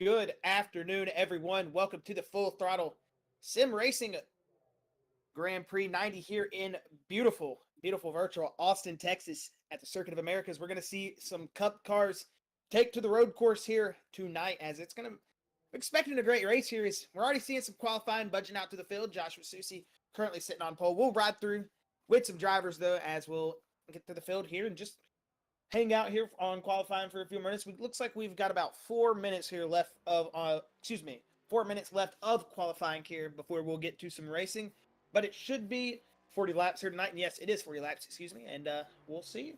Good afternoon, everyone. Welcome to the Full Throttle Sim Racing Grand Prix 90 here in beautiful virtual Austin, Texas at the Circuit of Americas. We're going to see some Cup cars take to the road course here tonight as it's going to expecting a great race here. We're already seeing some qualifying budging out to the field. Joshua Susi currently sitting on pole. We'll ride through with some drivers though as we'll get to the field here and just hang out here on qualifying for a few minutes. It looks like we've got about 4 minutes here left of 4 minutes left of qualifying here before we'll get to some racing. But it should be 40 laps here tonight. And yes, it is 40 laps, excuse me. And we'll see.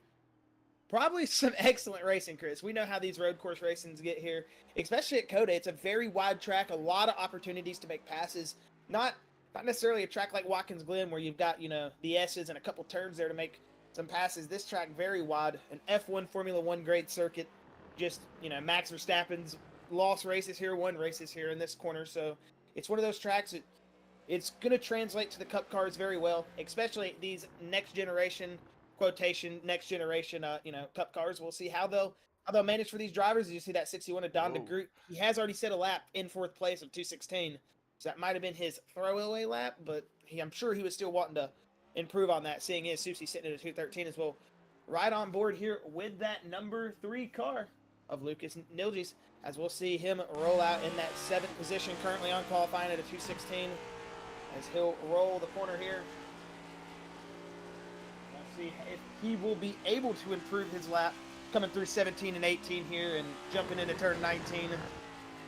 Probably some excellent racing, Chris. We know how these road course racings get here, especially at Coda. It's a very wide track, a lot of opportunities to make passes. Not necessarily a track like Watkins Glen where you've got, the S's and a couple turns there to make some passes. This track very wide, an F1 Formula 1 grade circuit. Just, Max Verstappen's lost races here, won races here in this corner. So it's one of those tracks that it's going to translate to the Cup cars very well, especially these next generation Cup cars. We'll see how they'll manage for these drivers. As you see that 61 of Don DeGroot, he has already set a lap in fourth place of 2:16. So that might have been his throwaway lap, but I'm sure he was still wanting to improve on that, seeing as Susie sitting at a 2:13 as well. Right on board here with that number 3 car of Lucas Nilges, as we'll see him roll out in that 7th position, currently on qualifying at a 2:16, as he'll roll the corner here. Let's see if he will be able to improve his lap, coming through 17 and 18 here and jumping into turn 19,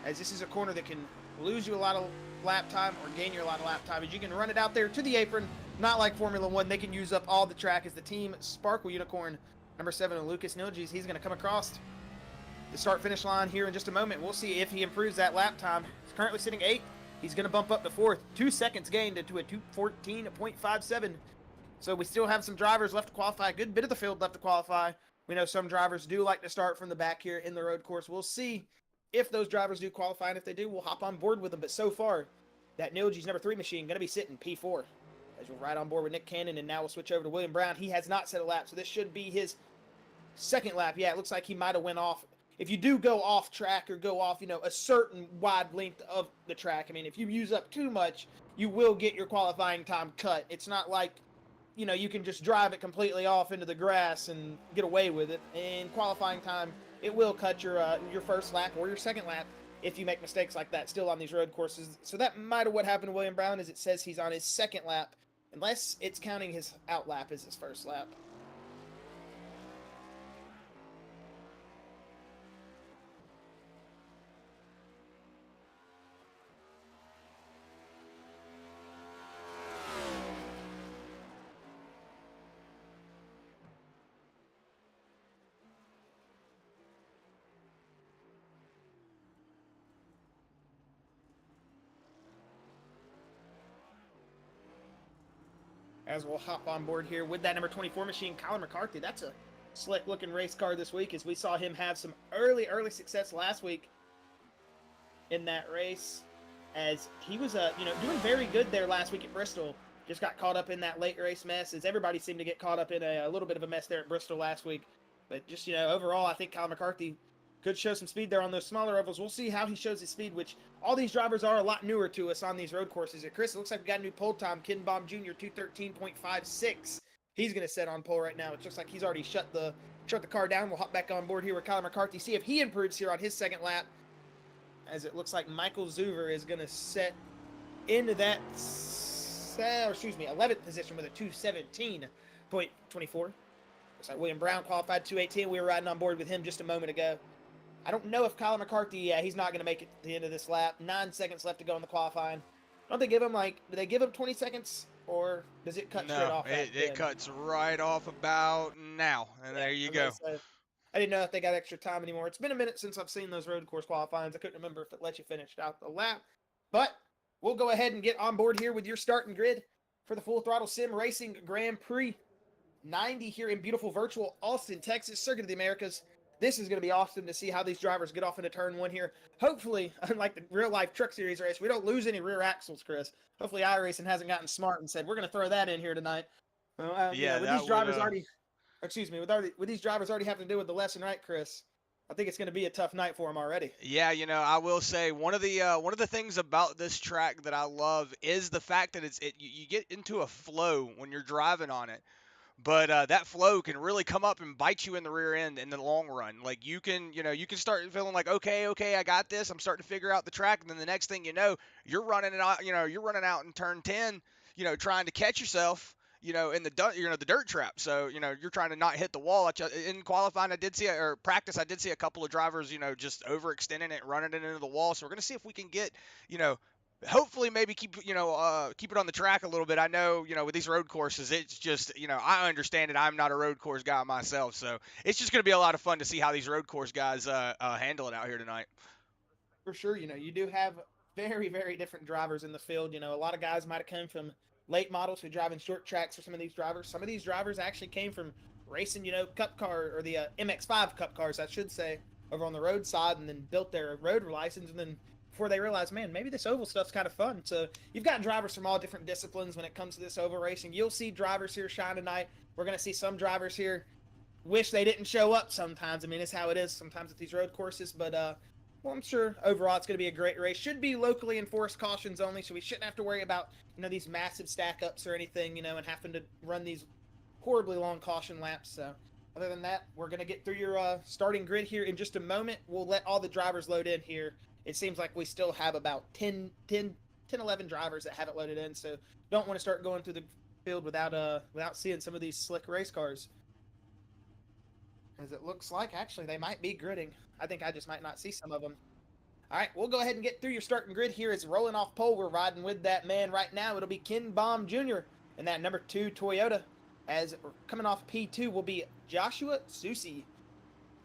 as this is a corner that can lose you a lot of lap time or gain you a lot of lap time, as you can run it out there to the apron. Not like Formula 1, they can use up all the track. As the Team Sparkle Unicorn, number 7, Lucas Nilges, he's going to come across the start-finish line here in just a moment. We'll see if he improves that lap time. He's currently sitting 8th. He's going to bump up to 4th. 2 seconds gained into a 2:14.57. So we still have some drivers left to qualify. A good bit of the field left to qualify. We know some drivers do like to start from the back here in the road course. We'll see if those drivers do qualify, and if they do, we'll hop on board with them. But so far, that Nilges number 3 machine going to be sitting P4. As we're right on board with Nick Cannon, and now we'll switch over to William Brown. He has not set a lap, so this should be his second lap. Yeah, it looks like he might have went off. If you do go off track or go off, a certain wide length of the track, if you use up too much, you will get your qualifying time cut. It's not like, you can just drive it completely off into the grass and get away with it. In qualifying time, it will cut your first lap or your second lap if you make mistakes like that still on these road courses. So that might have what happened to William Brown, as it says he's on his second lap, unless it's counting his out lap as his first lap. As we'll hop on board here with that number 24 machine, Colin McCarthy. That's a slick-looking race car this week, as we saw him have some early success last week in that race, as he was doing very good there last week at Bristol. Just got caught up in that late race mess, as everybody seemed to get caught up in a little bit of a mess there at Bristol last week. But just, overall, I think Colin McCarthy could show some speed there on those smaller ovals. We'll see how he shows his speed, which all these drivers are a lot newer to us on these road courses. Chris, it looks like we got a new pole time. Kinbaum Jr., 2:13.56. He's going to set on pole right now. It looks like he's already shut the car down. We'll hop back on board here with Colin McCarthy, see if he improves here on his second lap, as it looks like Michael Zuver is going to set into that 11th position with a 2:17.24. Looks like William Brown qualified 2:18. We were riding on board with him just a moment ago. I don't know if Colin McCarthy, he's not going to make it to the end of this lap. 9 seconds left to go in the qualifying. Don't they give him, do they give him 20 seconds, or does it cut straight off? No, it cuts right off about now, and there you go. I didn't know if they got extra time anymore. It's been a minute since I've seen those road course qualifyings. I couldn't remember if it let you finish out the lap. But we'll go ahead and get on board here with your starting grid for the Full Throttle Sim Racing Grand Prix 90 here in beautiful virtual Austin, Texas, Circuit of the Americas. This is going to be awesome to see how these drivers get off into turn 1 here. Hopefully, unlike the real-life Truck Series race, we don't lose any rear axles, Chris. Hopefully, iRacing hasn't gotten smart and said, we're going to throw that in here tonight. With these drivers already having to do with the lesson, right, Chris? I think it's going to be a tough night for him already. Yeah, I will say one of the things about this track that I love is the fact that you get into a flow when you're driving on it. But that flow can really come up and bite you in the rear end in the long run. Like you can start feeling like, okay, I got this. I'm starting to figure out the track, and then the next thing you know, you're running out in turn 10, trying to catch yourself, in the dirt trap. So you're trying to not hit the wall. In qualifying, or practice, I did see a couple of drivers, just overextending it, running it into the wall. So we're gonna see if we can get, hopefully maybe keep it on the track a little bit. I know, with these road courses, it's just, I understand it. I'm not a road course guy myself, so it's just going to be a lot of fun to see how these road course guys handle it out here tonight. For sure, you do have very, very different drivers in the field. A lot of guys might have come from late models who drive in short tracks for some of these drivers. Some of these drivers actually came from racing, cup car, or the MX5 cup cars, I should say, over on the road side, and then built their road license, and then before they realized, man, maybe this oval stuff's kind of fun. So you've got drivers from all different disciplines when it comes to this oval racing. You'll see drivers here shine tonight. We're going to see some drivers here wish they didn't show up sometimes. I mean, it's how it is sometimes at these road courses. But, well, I'm sure overall it's going to be a great race. Should be locally enforced cautions only, so we shouldn't have to worry about, these massive stack-ups or anything, and having to run these horribly long caution laps. So other than that, we're going to get through your starting grid here in just a moment. We'll let all the drivers load in here. It seems like we still have about 11 drivers that haven't loaded in, so don't want to start going through the field without seeing some of these slick race cars. As it looks like, actually, they might be gridding. I think I just might not see some of them. All right, we'll go ahead and get through your starting grid here. It's rolling off pole. We're riding with that man right now. It'll be Ken Baum Jr. in that number 2 Toyota. As coming off P2 will be Joshua Susi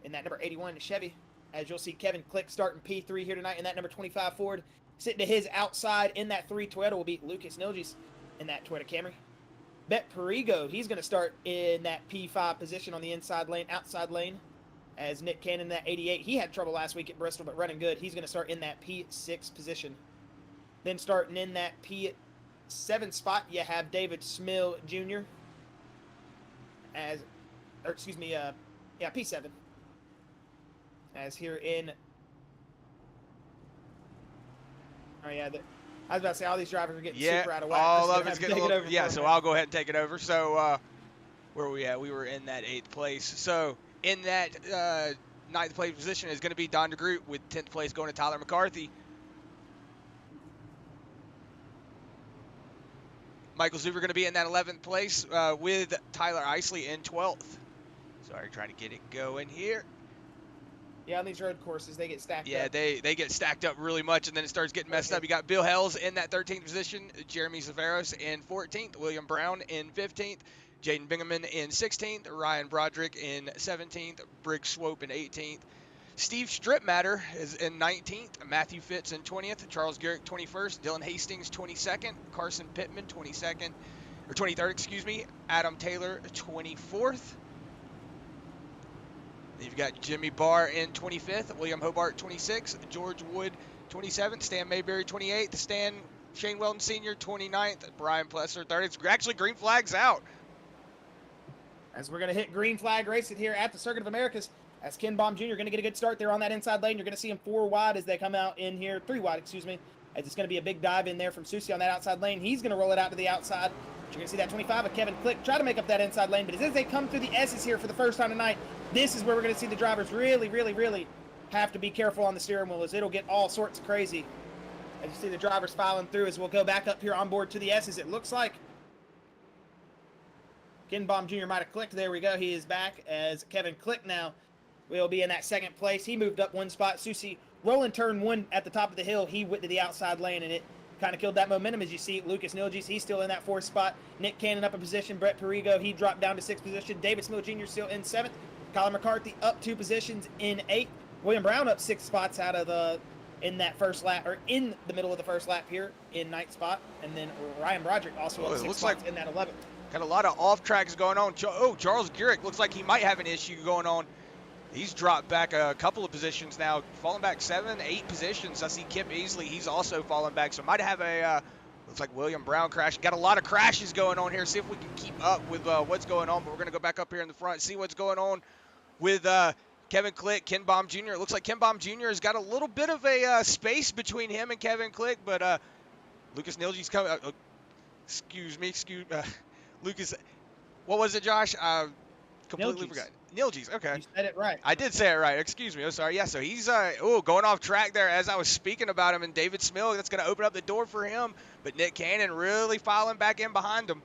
in that number 81 Chevy. As you'll see, Kevin Click starting P3 here tonight in that number 25 Ford. Sitting to his outside in that 3 Toyota will be Lucas Nilges in that Toyota Camry. Bet Perigo, he's going to start in that P5 position on the inside lane, outside lane. As Nick Cannon in that 88, he had trouble last week at Bristol, but running good. He's going to start in that P6 position. Then starting in that P7 spot, you have David Smill Jr. P7. As here in, I was about to say all these drivers are getting super out of whack. All of it's getting a little, so I'll go ahead and take it over. So where were we at? We were in that 8th place. So in that 9th place position is going to be Don DeGroot, with 10th place going to Tyler McCarthy. Michael Zuber going to be in that 11th place with Tyler Isley in 12th. Sorry, trying to get it going here. Yeah, on these road courses, they get stacked up. Yeah, they get stacked up really much, and then it starts getting messed up. You got Bill Hells in that 13th position, Jeremy Zaveros in 14th, William Brown in 15th, Jaden Bingaman in 16th, Ryan Broderick in 17th, Briggs Swope in 18th. Steve Stripmatter is in 19th, Matthew Fitz in 20th, Charles Garrick 21st, Dylan Hastings 22nd, Carson Pittman 23rd, Adam Taylor 24th. You've got Jimmy Barr in 25th, William Hobart 26th, George Wood 27th, Stan Mayberry 28th, Shane Weldon Sr. 29th, Brian Plesser 30th. It's actually green flags out. As we're going to hit green flag racing here at the Circuit of Americas, as Ken Baum Jr. going to get a good start there on that inside lane. You're going to see him 4 wide as they come out in here, 3 wide, as it's going to be a big dive in there from Susi on that outside lane. He's going to roll it out to the outside. You're going to see that 25 of Kevin Click try to make up that inside lane, but as they come through the S's here for the first time tonight, this is where we're going to see the drivers really, really, really have to be careful on the steering wheel, as it'll get all sorts of crazy. As you see the drivers filing through, as we'll go back up here on board to the S's, it looks like Ken Baum Jr. might have clicked. There we go. He is back, as Kevin Click now will be in that 2nd place. He moved up 1 spot. Susi rolling turn 1 at the top of the hill. He went to the outside lane, and it kind of killed that momentum. As you see, Lucas Nilges, he's still in that 4th spot. Nick Cannon up a position. Brett Perigo, he dropped down to 6th position. David Smill Jr. still in 7th. Colin McCarthy up 2 positions in 8th. William Brown up 6 spots out of in that first lap, or in the middle of the first lap here in 9th spot. And then Ryan Broderick also up 6 spots in that 11th. Got a lot of off tracks going on. Charles Garrick looks like he might have an issue going on. He's dropped back a couple of positions now, falling back 7, 8 positions. I see Kip Easley, he's also falling back. So might have looks like William Brown crash. Got a lot of crashes going on here. See if we can keep up with what's going on. But we're going to go back up here in the front, see what's going on with Kevin Click, Ken Baum Jr. It looks like Ken Baum Jr. has got a little bit of a space between him and Kevin Click, but Lucas Nilge's coming. Lucas. What was it, Josh? Completely forgot. Nilge's. Okay. You said it right. I did say it right. Excuse me. Oh, sorry. Yeah. So he's going off track there as I was speaking about him, and David Smill. That's going to open up the door for him. But Nick Cannon really filing back in behind him.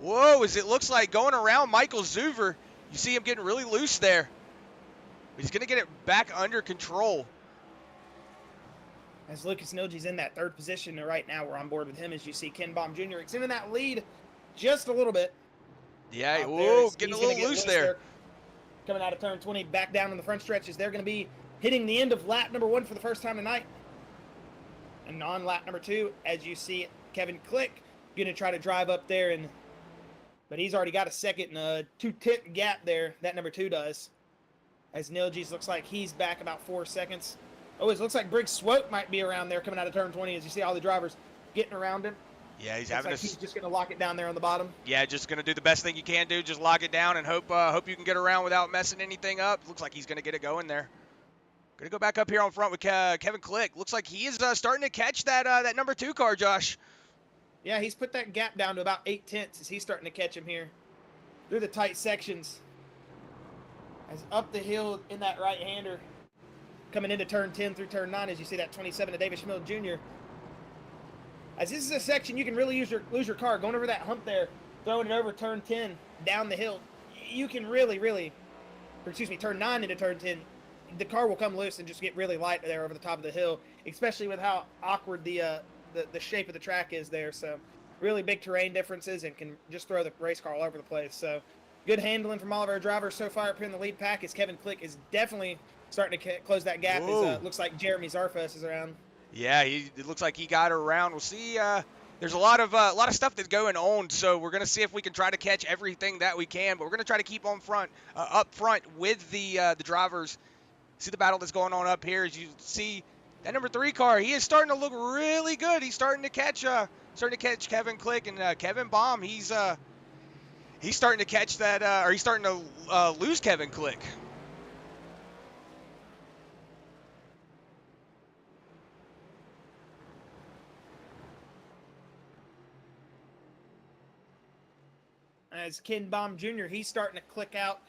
Whoa, as it looks like going around Michael Zuver. You see him getting really loose there. He's going to get it back under control. As Lucas Nilge's in that third position right now, we're on board with him as you see Ken Baum Jr. extending that lead just a little bit. Yeah, whoa, getting a little loose there. Coming out of turn 20, back down in the front stretches. They're going to be hitting the end of lap number 1 for the first time tonight. And on lap number 2, as you see Kevin Click going to try to drive up there, but he's already got a second and a 2-tenth gap there, that number 2 does. As Nilge's looks like he's back about 4 seconds. Oh, it looks like Briggs Swope might be around there coming out of turn 20 as you see all the drivers getting around him. Yeah, he's he's just going to lock it down there on the bottom. Yeah, just going to do the best thing you can do. Just lock it down and hope you can get around without messing anything up. Looks like he's going to get it going there. Going to go back up here on front with Kevin Click. Looks like he is starting to catch that number 2 car, Josh. Yeah, he's put that gap down to about 8 tenths as he's starting to catch him here through the tight sections. As up the hill in that right-hander, coming into turn 10 through turn 9, as you see that 27 to David Schmidt Jr. As this is a section you can really lose your car. Going over that hump there, throwing it over turn 10 down the hill, you can turn 9 into turn 10, the car will come loose and just get really light there over the top of the hill, especially with how awkward the shape of the track is there. So really big terrain differences and can just throw the race car all over the place. So good handling from all of our drivers so far up here in the lead pack, as Kevin Click is definitely starting to close that gap. As looks like Jeremy Zarfus is around. Yeah, it looks like he got her around. We'll see. There's a lot of stuff that's going on, so we're gonna see if we can try to catch everything that we can. But we're gonna try to keep up front with the drivers. See the battle that's going on up here. As you see that number 3 car, he is starting to look really good. He's starting to catch Kevin Click and Kevin Baum. He's starting to catch that, or he's starting to lose Kevin Click. As Ken Baum Jr., he's starting to click out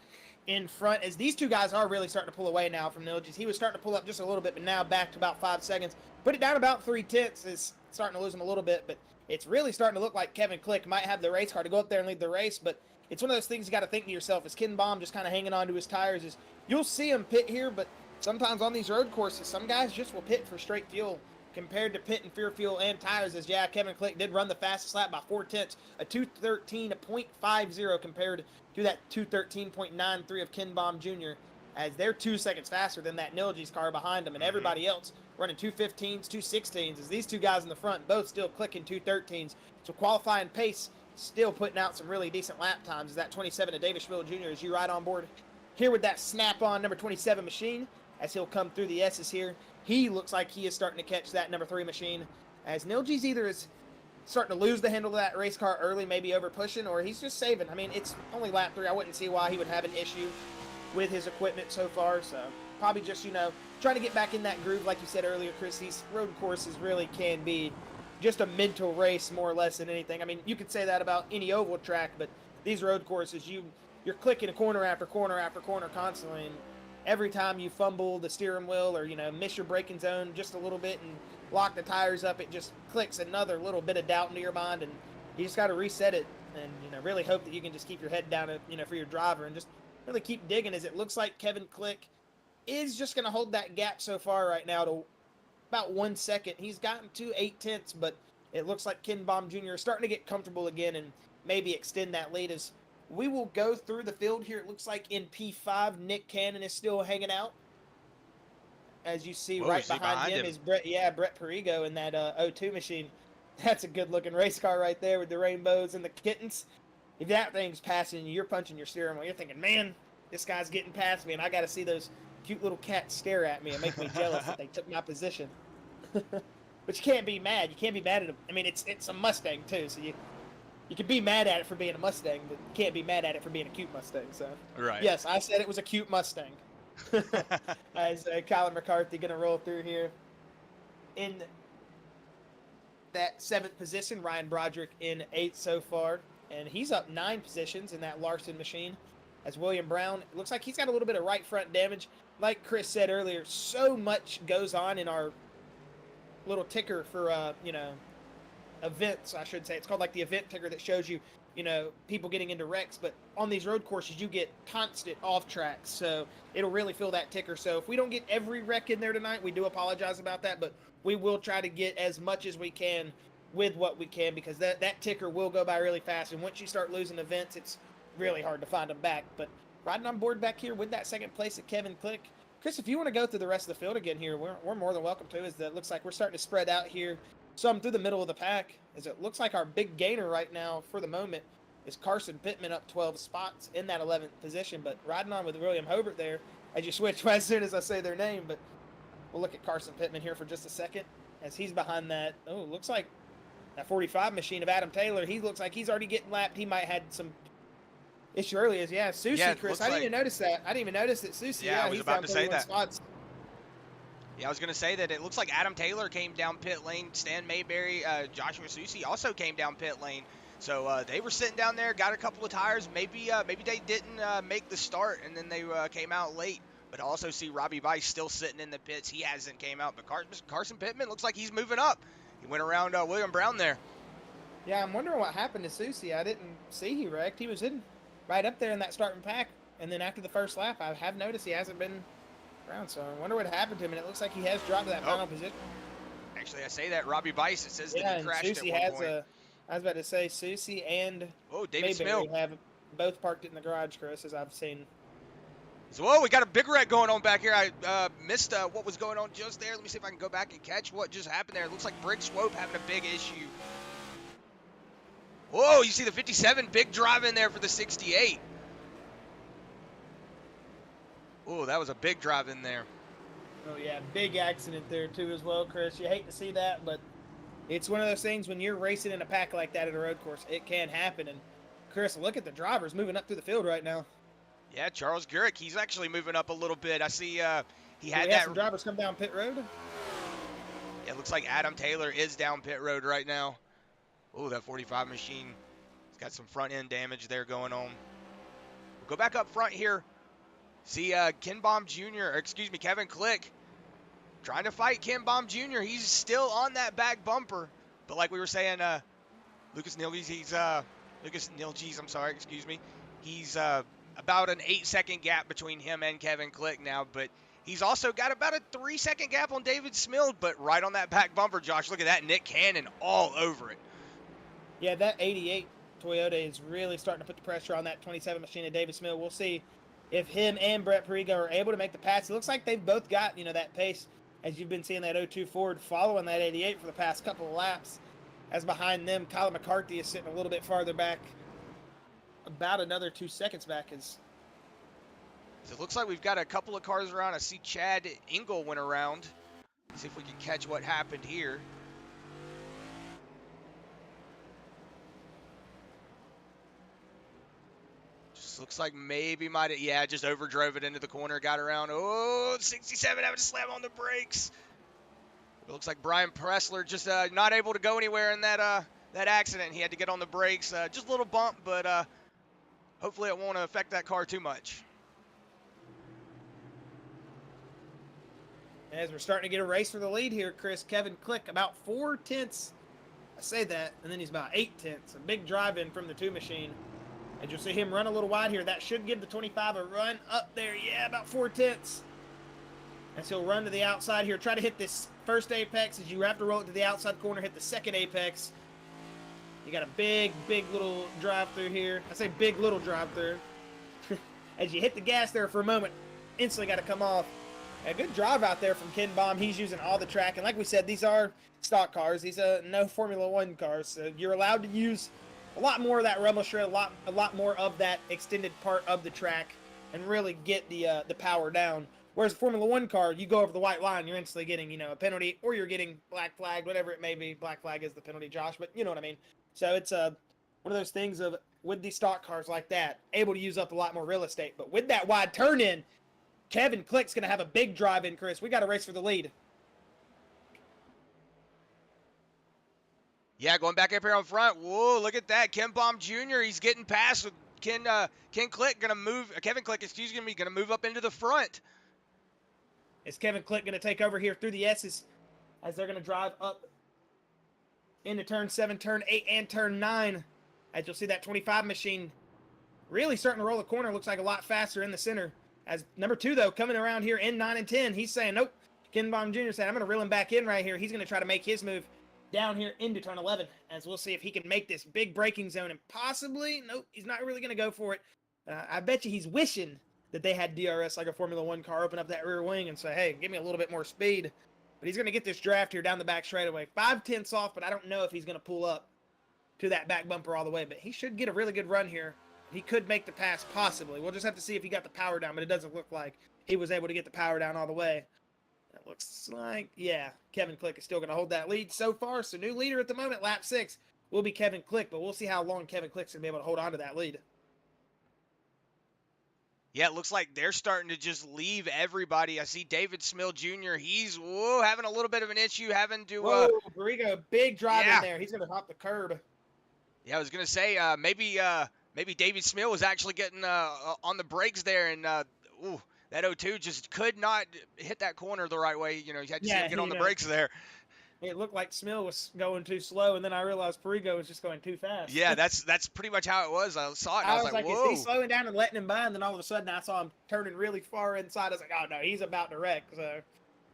in front, as these 2 guys are really starting to pull away now from Nilge's. He was starting to pull up just a little bit, but now back to about 5 seconds. Put it down about 3 tenths, is starting to lose him a little bit, but it's really starting to look like Kevin Click might have the race car to go up there and lead the race, but it's one of those things you got to think to yourself, as Ken Baum just kind of hanging on to his tires, is you'll see him pit here, but sometimes on these road courses, some guys just will pit for straight fuel compared to pitting for fuel and tires. As Kevin Click did run the fastest lap by 4 tenths, a 2:13.50 compared to that 2:13.93 of Ken Baum Jr., as they're 2 seconds faster than that Nilge's car behind them, and everybody else running 2:15s, 2:16s, as these 2 guys in the front both still clicking 2:13s. So qualifying pace, still putting out some really decent lap times, as that 27 to David Schmidt Jr. as you ride on board here with that snap-on number 27 machine, as he'll come through the S's here. He looks like he is starting to catch that number 3 machine, as Nilge's either is starting to lose the handle of that race car early, maybe over pushing, or he's just saving. I mean, it's only lap 3. I wouldn't see why he would have an issue with his equipment so far. So probably just, trying to get back in that groove. Like you said earlier, Chris, these road courses really can be just a mental race more or less than anything. I mean, you could say that about any oval track, but these road courses, you're clicking a corner after corner after corner constantly, and every time you fumble the steering wheel or, miss your braking zone just a little bit and lock the tires up, it just clicks another little bit of doubt into your mind, and you just got to reset it and, really hope that you can just keep your head down, for your driver and just really keep digging, as it looks like Kevin Click is just going to hold that gap so far right now to about 1 second. He's gotten to 8 tenths, but it looks like Ken Baum Jr. is starting to get comfortable again and maybe extend that lead. As we will go through the field here, it looks like in P5, Nick Cannon is still hanging out. As you see, right behind him is Brett Perigo in that O2 machine. That's a good-looking race car right there with the rainbows and the kittens. If that thing's passing you, you're punching your steering wheel. You're thinking, man, this guy's getting past me, and I got to see those cute little cats stare at me and make me jealous that they took my position. But you can't be mad. You can't be mad at him. I mean, it's a Mustang too, so you can be mad at it for being a Mustang, but you can't be mad at it for being a cute Mustang. So, Right. yes, I said it was a cute Mustang. As Colin McCarthy going to roll through here. In that 7th position, Ryan Broderick in 8th so far, and he's up 9 positions in that Larson machine. As William Brown, it looks like he's got a little bit of right front damage. Like Chris said earlier, so much goes on in our little ticker for, events, I should say. It's called like the event ticker that shows you, people getting into wrecks. But on these road courses, you get constant off tracks, so it'll really fill that ticker. So if we don't get every wreck in there tonight, we do apologize about that, but we will try to get as much as we can with what we can, because that ticker will go by really fast. And once you start losing events, it's really hard to find them back. But riding on board back here with that 2nd place at Kevin Click. Chris, if you want to go through the rest of the field again here, we're more than welcome to. As it looks like we're starting to spread out here some through the middle of the pack, as it looks like our big gainer right now for the moment is Carson Pittman, up 12 spots in that 11th position. But riding on with William Hobart there, as you switch as soon as I say their name. But we'll look at Carson Pittman here for just a second, as he's behind that. Oh, looks like that 45 machine of Adam Taylor. He looks like he's already getting lapped. He might have had some issue early. As Susie, Yeah, Chris, I didn't even notice that. I didn't even notice that Susie. Yeah, I was he's about down to say 31 that. spots. Yeah, I was going to say that it looks like Adam Taylor came down pit lane. Stan Mayberry, Joshua Susie also came down pit lane. So they were sitting down there, got a couple of tires. Maybe they didn't make the start, and then they came out late. But I also see Robbie Weiss still sitting in the pits. He hasn't came out. But Carson Pittman looks like he's moving up. He went around William Brown there. Yeah, I'm wondering what happened to Susie. I didn't see he wrecked. He was in right up there in that starting pack. And then after the first lap, I have noticed he hasn't been around. So I wonder what happened to him. And it looks like he has dropped to that final position. Actually, I say that. Robbie Weiss, it says that he crashed Susie at one point. I was about to say Susie and David Mayberry Smil have both parked it in the garage, Chris, as I've seen. So, whoa, we got a big wreck going on back here. I missed what was going on just there. Let me see if I can go back and catch what just happened there. It looks like Brick Swope having a big issue. Whoa, you see the 57 big drive in there for the 68. Oh, that was a big drive in there. Oh, yeah, big accident there, too, as well, Chris. You hate to see that, but it's one of those things when you're racing in a pack like that at a road course, it can happen. And, Chris, look at the drivers moving up through the field right now. Yeah, Charles Gurrick, he's actually moving up a little bit. I see he had that. Some drivers come down pit road. Yeah, it looks like Adam Taylor is down pit road right now. Oh, that 45 machine has got some front end damage there going on. We'll go back up front here. See Kevin Click trying to fight Ken Baum Jr. He's still on that back bumper. But like we were saying, Lucas Nilgies, he's about an 8-second gap between him and Kevin Click now, but he's also got about a 3-second gap on David Smild, but right on that back bumper, Josh. Look at that, Nick Cannon all over it. Yeah, that 88 Toyota is really starting to put the pressure on that 27 machine of David Smild. We'll see if him and Brett Perigo are able to make the pass. It looks like they've both got, that pace, as you've been seeing that 02 Ford following that 88 for the past couple of laps. As behind them, Colin McCarthy is sitting a little bit farther back, about another 2 seconds back. So it looks like we've got a couple of cars around. I see Chad Engel went around. Let's see if we can catch what happened here. Just looks like maybe just overdrove it into the corner, got around. Oh, 67 having to slam on the brakes. It looks like Brian Pressler just not able to go anywhere in that accident. He had to get on the brakes. Just a little bump, but hopefully it won't affect that car too much. As we're starting to get a race for the lead here, Chris, Kevin Click about 4 tenths. I say that, and then he's about 8 tenths. A big drive in from the 2 machine. And you'll see him run a little wide here. That should give the 25 a run up there. Yeah, about 4 tenths. And so he'll run to the outside here. Try to hit this first apex as you have to roll it to the outside corner. Hit the second apex. You got a big little drive through here. I say big little drive through. As you hit the gas there for a moment, instantly got to come off. A good drive out there from Ken Baum. He's using all the track. And like we said, these are stock cars. These are no Formula One cars. So you're allowed to use a lot more of that rumble strip, a lot more of that extended part of the track, and really get the power down. Whereas a Formula One car, you go over the white line, you're instantly getting, you know, a penalty, or you're getting black flag, whatever it may be. Black flag is the penalty, Josh, but you know what I mean. So it's one of those things of, with these stock cars like that, able to use up a lot more real estate. But with that wide turn in, Kevin Click's going to have a big drive in, Chris. We got to race for the lead. Yeah, going back up here on front. Whoa, look at that. Ken Baum Jr., he's getting past. Ken Click going to move, Kevin Click, excuse me, going to move up into the front. Is Kevin Click going to take over here through the S's as they're going to drive up into turn 7, turn 8, and turn 9. As you'll see that 25 machine really starting to roll the corner. Looks like a lot faster in the center. As number 2, though, coming around here in 9 and 10, he's saying, nope. Ken Baum Jr. said, I'm going to reel him back in right here. He's going to try to make his move down here into turn 11, as we'll see if he can make this big braking zone, and possibly, nope, he's not really going to go for it. I bet you he's wishing that they had DRS like a Formula One car, open up that rear wing and say, hey, give me a little bit more speed. But he's going to get this draft here down the back straightaway. 5/10 off, but I don't know if he's going to pull up to that back bumper all the way, but he should get a really good run here. He could make the pass, possibly. We'll just have to see if he got the power down, but it doesn't look like he was able to get the power down all the way. That looks like, yeah, Kevin Click is still going to hold that lead so far. So new leader at the moment, lap 6, will be Kevin Click, but we'll see how long Kevin Click's going to be able to hold on to that lead. Yeah, it looks like they're starting to just leave everybody. I see David Smill Jr., he's having a little bit of an issue, having to... Whoa, Borrego, big drive in there. He's going to hop the curb. Yeah, I was going to say, maybe David Smill was actually getting on the brakes there, and that 02 just could not hit that corner the right way. You know, you had to see him get on the brakes there. It looked like Smill was going too slow, and then I realized Borrego was just going too fast. Yeah, that's pretty much how it was. I saw it, and I was like, whoa. Is he slowing down and letting him by? And then all of a sudden, I saw him turning really far inside. I was like, oh, no, he's about to wreck. So,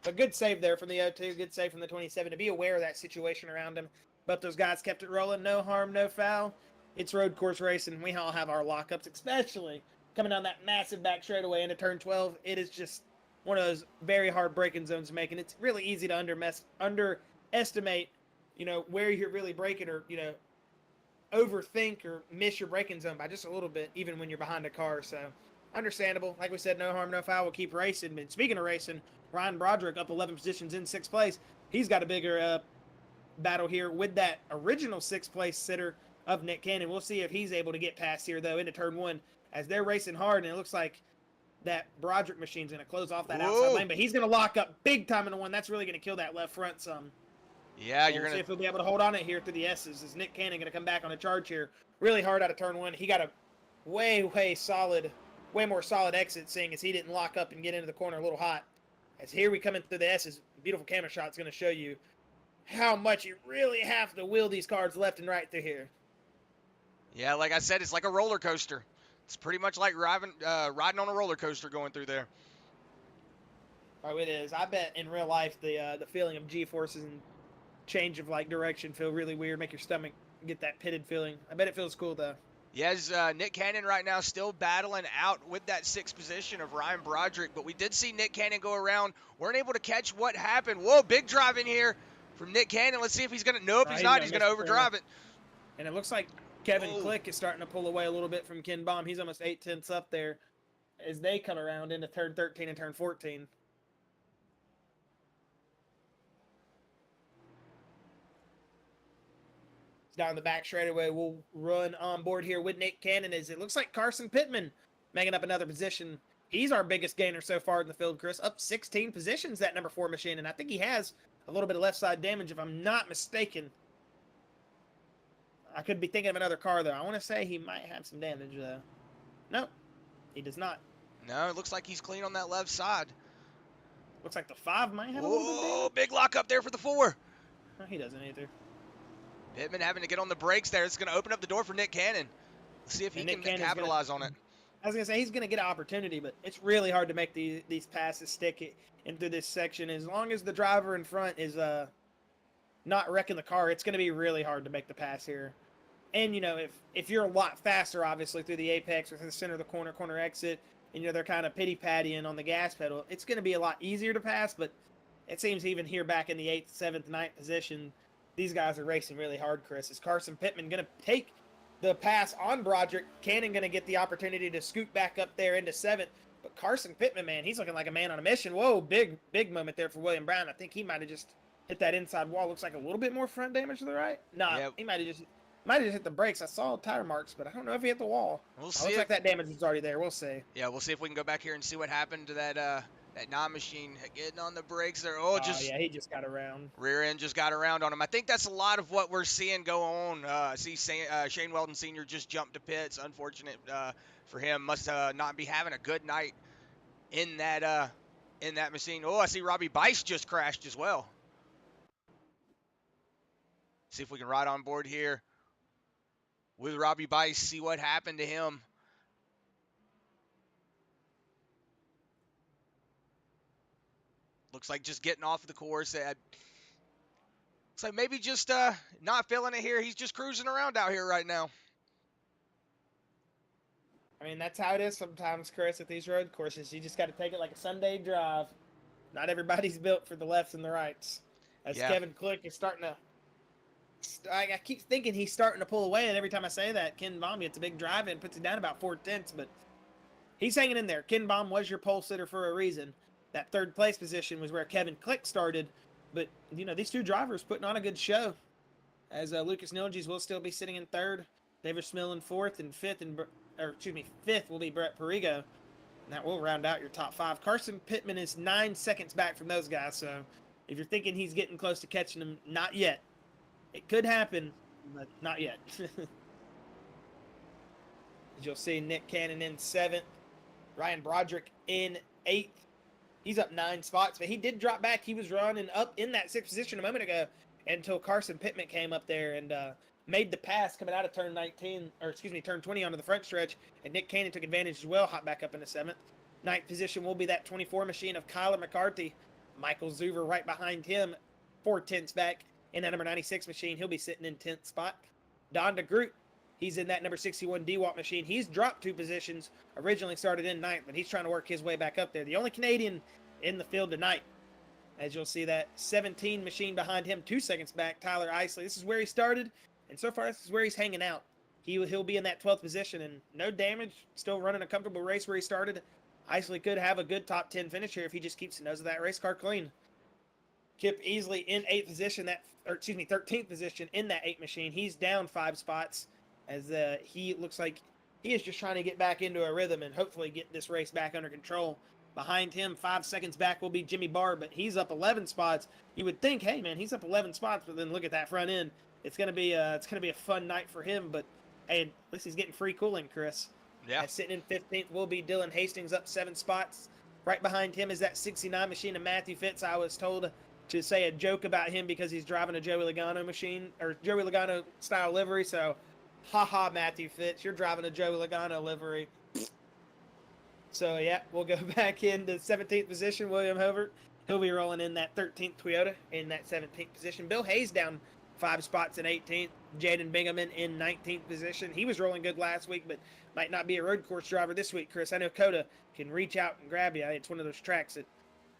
a good save there from the 02, good save from the 27 to be aware of that situation around him. But those guys kept it rolling. No harm, no foul. It's road course racing. We all have our lockups, especially coming down that massive back straightaway into turn 12. It is just one of those very hard braking zones to make, and it's really easy to underestimate, you know, where you're really braking, or, you know, overthink or miss your braking zone by just a little bit, even when you're behind a car. So, understandable. Like we said, no harm, no foul. We'll keep racing. And speaking of racing, Ryan Broderick up 11 positions in 6th place. He's got a bigger battle here with that original 6th place sitter of Nick Cannon. We'll see if he's able to get past here, though, into turn 1, as they're racing hard, and it looks like that Broderick machine's going to close off that outside lane, but he's going to lock up big time in the 1. That's really going to kill that left front some. Yeah, so we'll see if he'll be able to hold on it here through the S's. Is Nick Cannon going to come back on a charge here? Really hard out of turn 1. He got a way more solid exit, seeing as he didn't lock up and get into the corner a little hot. As here we come in through the S's, beautiful camera shot's going to show you how much you really have to wheel these cars left and right through here. Yeah, like I said, it's like a roller coaster. It's pretty much like riding on a roller coaster going through there. Oh, it is. I bet in real life the feeling of G-forces and change of like direction feel really weird, make your stomach get that pitted feeling. I bet it feels cool though. Yes, Nick Cannon right now still battling out with that 6th position of Ryan Broderick, but we did see Nick Cannon go around. Weren't able to catch what happened. Whoa, big drive in here from Nick Cannon. Let's see if he's going to... Nope, he's not. He's going to overdrive it. And it looks like Kevin Click is starting to pull away a little bit from Ken Baum. He's almost 8/10 up there as they come around into turn 13 and turn 14. Down the back straightaway, we'll run on board here with Nick Cannon, as it looks like Carson Pittman making up another position. He's our biggest gainer so far in the field, Chris. Up 16 positions, that number 4 machine, and I think he has a little bit of left side damage, if I'm not mistaken. I could be thinking of another car, though. I want to say he might have some damage, though. Nope, he does not. No, it looks like he's clean on that left side. Looks like the 5 might have a little bit of damage. Big lock up there for the 4. No, he doesn't either. Pittman having to get on the brakes there. It's going to open up the door for Nick Cannon. Let's see if he can capitalize on it. I was going to say, he's going to get an opportunity, but it's really hard to make these passes stick in through this section. As long as the driver in front is not wrecking the car, it's going to be really hard to make the pass here. And, you know, if you're a lot faster, obviously, through the apex or through the center of the corner exit, and, you know, they're kind of pity-pattying on the gas pedal, it's going to be a lot easier to pass, but it seems even here back in the 8th, 7th, 9th position, these guys are racing really hard, Chris. Is Carson Pittman going to take the pass on Broderick? Cannon going to get the opportunity to scoot back up there into 7th. But Carson Pittman, man, he's looking like a man on a mission. Whoa, big moment there for William Brown. I think he might have just hit that inside wall. Looks like a little bit more front damage to the right. Nah, Yeah, he might have just hit the brakes. I saw tire marks, but I don't know if he hit the wall. we'll Now, see looks if like that damage was already there. We'll see. we'll see if we can go back here and see what happened to that non-machine getting on the brakes there. Oh, Oh just yeah, he just got around. rear end just got around on him. I think that's a lot of what we're seeing go on. I see Shane Weldon Sr. just jumped to pits. Unfortunate for him. Must not be having a good night in that machine. Oh, I see Robbie Bice just crashed as well. See if we can ride on board here with Robbie Bice, see what happened to him. Looks like just getting off the course. Looks like maybe just not feeling it here. He's just cruising around out here right now. I mean, that's how it is sometimes, Chris, at these road courses. You just got to take it like a Sunday drive. Not everybody's built for the lefts and the rights. As Yeah. Kevin Click is starting to. I keep thinking he's starting to pull away, and every time I say that, Ken Baum gets a big drive in, puts it down about 4/10, but he's hanging in there. Ken Baum was your pole sitter for a reason. That third place position was where Kevin Click started, but these two drivers putting on a good show. As Lucas Nilges will still be sitting in third, David Schmill in fourth, and fifth will be Brett Perigo. And that will round out your top five. Carson Pittman is 9 seconds back from those guys, so if you're thinking he's getting close to catching them, not yet. It could happen, but not yet. As you'll see, Nick Cannon in 7th, Ryan Broderick in 8th. He's up 9 spots, but he did drop back. He was running up in that 6th position a moment ago until Carson Pittman came up there and made the pass coming out of turn 20 onto the front stretch, and Nick Cannon took advantage as well, hopped back up into 7th. 9th position will be that 24 machine of Kyler McCarthy. Michael Zuver right behind him, 4/10 back in that number 96 machine. He'll be sitting in 10th spot. Don DeGroot, he's in that number 61 DeWalt machine. He's dropped 2 positions, originally started in 9th, but he's trying to work his way back up there. The only Canadian in the field tonight. As you'll see, that 17 machine behind him, 2 seconds back, Tyler Isley. This is where he started, and so far this is where he's hanging out. He'll be in that 12th position, and no damage, still running a comfortable race where he started. Isley could have a good top 10 finish here if he just keeps the nose of that race car clean. Kip Easley in 8th position, 13th position in that 8 machine. He's down 5 spots as he looks like he is just trying to get back into a rhythm and hopefully get this race back under control. Behind him, 5 seconds back will be Jimmy Barr, but he's up 11 spots. You would think, hey man, he's up 11 spots, but then look at that front end. It's gonna be a fun night for him. But hey, at least he's getting free cooling, Chris. Yeah. Sitting in 15th will be Dylan Hastings, up 7 spots. Right behind him is that 69 machine of Matthew Fitz. I was told to say a joke about him because he's driving a Joey Logano machine, or Joey Logano style livery. So, haha, Matthew Fitz, you're driving a Joey Logano livery. So, yeah, we'll go back into 17th position, William Hovert. He'll be rolling in that 13th Toyota in that 17th position. Bill Hayes down 5 spots in 18th. Jaden Bingaman in 19th position. He was rolling good last week, but might not be a road course driver this week, Chris. I know Coda can reach out and grab you. It's one of those tracks that,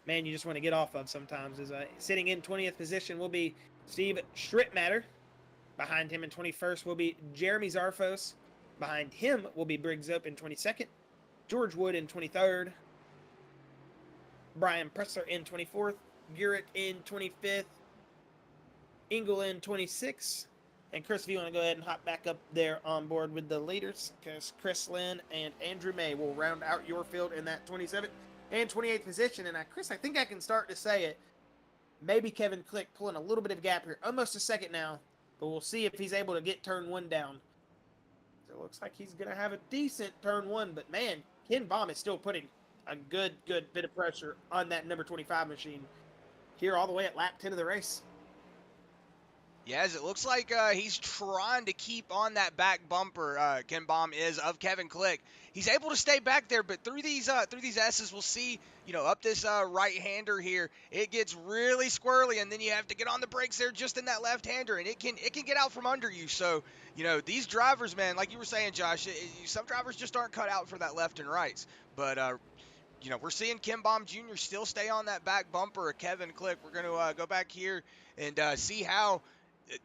man, you just want to get off of sometimes. Sitting in 20th position will be Steve Schrittmatter. Behind him in 21st will be Jeremy Zarfos. Behind him will be Briggs Ope in 22nd. George Wood in 23rd. Brian Presser in 24th. Gurick in 25th. Engel in 26th. And Chris, if you want to go ahead and hop back up there on board with the leaders, because Chris Lynn and Andrew May will round out your field in that 27th and 28th position. And Chris, I think I can start to say it. Maybe Kevin Click pulling a little bit of gap here. Almost a second now. But we'll see if he's able to get turn 1 down. So it looks like he's going to have a decent turn 1. But, man, Ken Baum is still putting a good bit of pressure on that number 25 machine here all the way at lap 10 of the race. Yeah, as it looks like he's trying to keep on that back bumper. Ken Baum is of Kevin Click. He's able to stay back there, but through these S's, we'll see. Up this right-hander here, it gets really squirrely, and then you have to get on the brakes there just in that left-hander, and it can get out from under you. So these drivers, man, like you were saying, Josh, some drivers just aren't cut out for that left and rights. But we're seeing Ken Baum Jr. still stay on that back bumper of Kevin Click. We're going to go back here and see how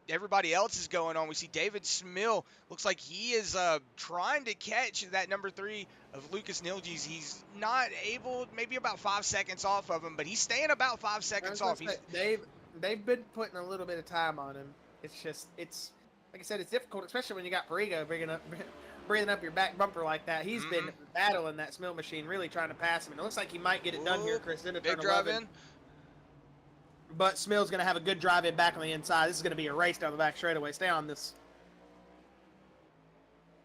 everybody else is going on. We see David Smill looks like he is trying to catch that number 3 of Lucas Nilges. He's not able, maybe about 5 seconds off of him, but he's staying about 5 I seconds was gonna off. say they've been putting a little bit of time on him. It's like I said, it's difficult, especially when you got Perigo breathing up your back bumper like that. He's been battling that Smill machine, really trying to pass him, and it looks like he might get it done here, Chris. Into Big turn drive 11. in. But Smill's going to have a good drive in back on the inside. This is going to be a race down the back straightaway. Stay on this.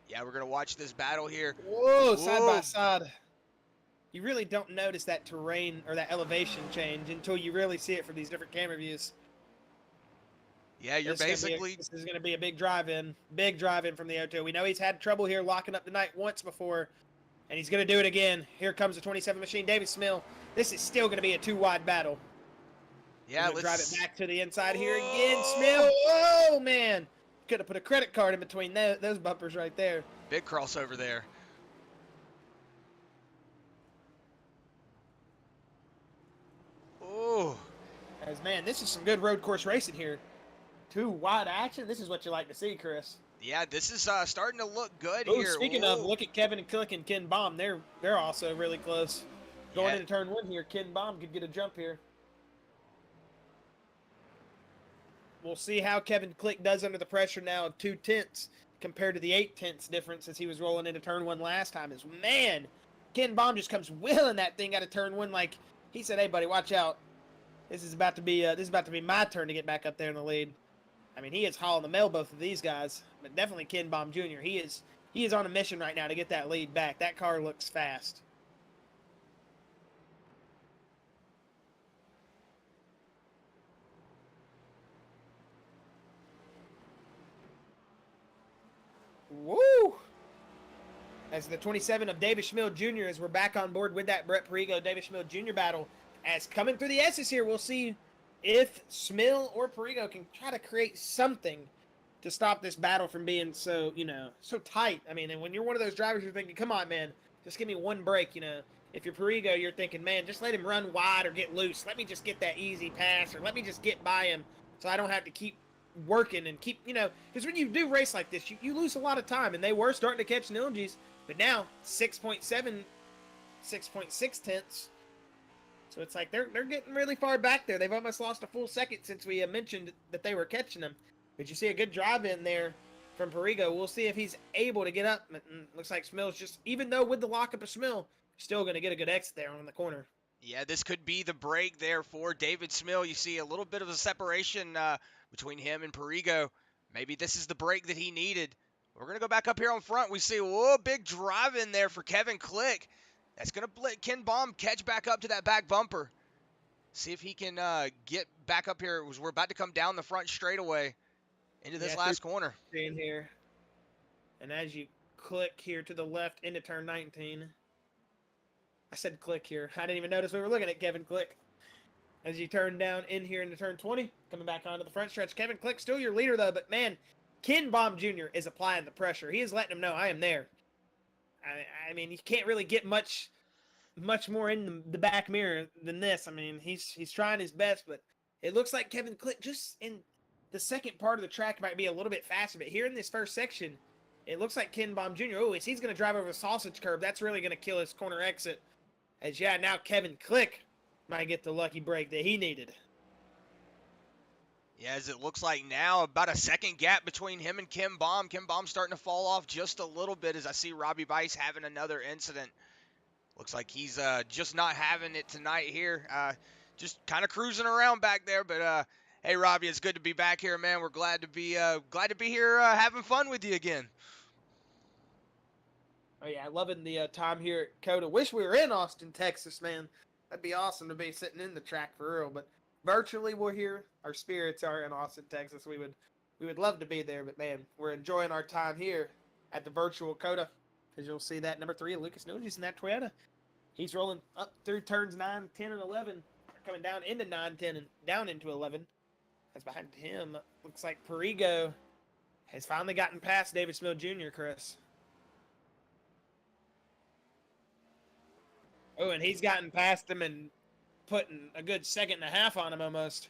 Yeah, we're going to watch this battle here. Whoa, side by side. You really don't notice that terrain or that elevation change until you really see it from these different camera views. Yeah, you're this is going to be a big drive in from the O2. We know he's had trouble here locking up the night once before, and he's going to do it again. Here comes the 27 machine, David Smill. This is still going to be a 2-wide battle. Yeah, let's drive it back to the inside here again. Smill. Oh, man. Could have put a credit card in between those bumpers right there. Big crossover there. Oh. As, man, this is some good road course racing here. 2-wide action. This is what you like to see, Chris. Yeah, this is starting to look good here. Speaking of, look at Kevin and Click and Ken Baum. They're also really close. Going into turn 1 here, Ken Baum could get a jump here. We'll see how Kevin Click does under the pressure now of 2/10 compared to the 8/10 difference as he was rolling into turn 1 last time. Is, man, Ken Baum just comes wheeling that thing out of turn 1 like he said, "Hey, buddy, watch out. This is about to be my turn to get back up there in the lead." I mean, he is hauling the mail, both of these guys, but definitely Ken Baum Jr. He is on a mission right now to get that lead back. That car looks fast. Woo! As the 27 of David Schmill Jr. as we're back on board with that Brett Perigo David Schmill Jr. battle. As coming through the S's here, we'll see if Smill or Perigo can try to create something to stop this battle from being so tight. I mean, and when you're one of those drivers, you're thinking, come on, man, just give me one break, If you're Perigo, you're thinking, man, just let him run wide or get loose. Let me just get that easy pass, or let me just get by him so I don't have to keep working and keep, because when you do race like this, you lose a lot of time, and they were starting to catch Nilges, but now 6.6 tenths. So it's like they're getting really far back there. They've almost lost a full second since we mentioned that they were catching them. But you see a good drive in there from Perigo. We'll see if he's able to get up. Looks like Smill's just, even though with the lockup of Smill, still going to get a good exit there on the corner. Yeah, this could be the break there for David Smill. You see a little bit of a separation between him and Perigo. Maybe this is the break that he needed. We're going to go back up here on front. We see, whoa, big drive in there for Kevin Click. That's going to let Ken Baum catch back up to that back bumper. See if he can get back up here. We're about to come down the front straightaway into this last corner. In here. And as you click here to the left into turn 19. I said click here. I didn't even notice we were looking at Kevin Click. As you turn down in here into turn 20, coming back onto the front stretch. Kevin Click still your leader, though, but man, Ken Baum Jr. is applying the pressure. He is letting him know, I am there. I mean, you can't really get much more in the back mirror than this. I mean, he's trying his best, but it looks like Kevin Click just in the second part of the track might be a little bit faster, but here in this first section, it looks like Ken Baum Jr., he's going to drive over the sausage curb. That's really going to kill his corner exit. As, now Kevin Click might get the lucky break that he needed. Yeah, as it looks like now, about a second gap between him and Ken Baum. Ken Baum's starting to fall off just a little bit as I see Robbie Bice having another incident. Looks like he's just not having it tonight here. Just kind of cruising around back there. But, hey, Robbie, it's good to be back here, man. We're glad to be here having fun with you again. Oh, yeah, loving the time here at COTA. Wish we were in Austin, Texas, man. That'd be awesome to be sitting in the track for real. But virtually we're here. Our spirits are in Austin, Texas. We would love to be there, but, man, we're enjoying our time here at the virtual COTA. As you'll see that number 3, Lucas Nugent in that Toyota. He's rolling up through turns 9, 10, and 11. Coming down into 9, 10, and down into 11. As behind him, looks like Perigo has finally gotten past David Smill Jr., Chris. Oh, and he's gotten past him and putting a good second and a half on him almost.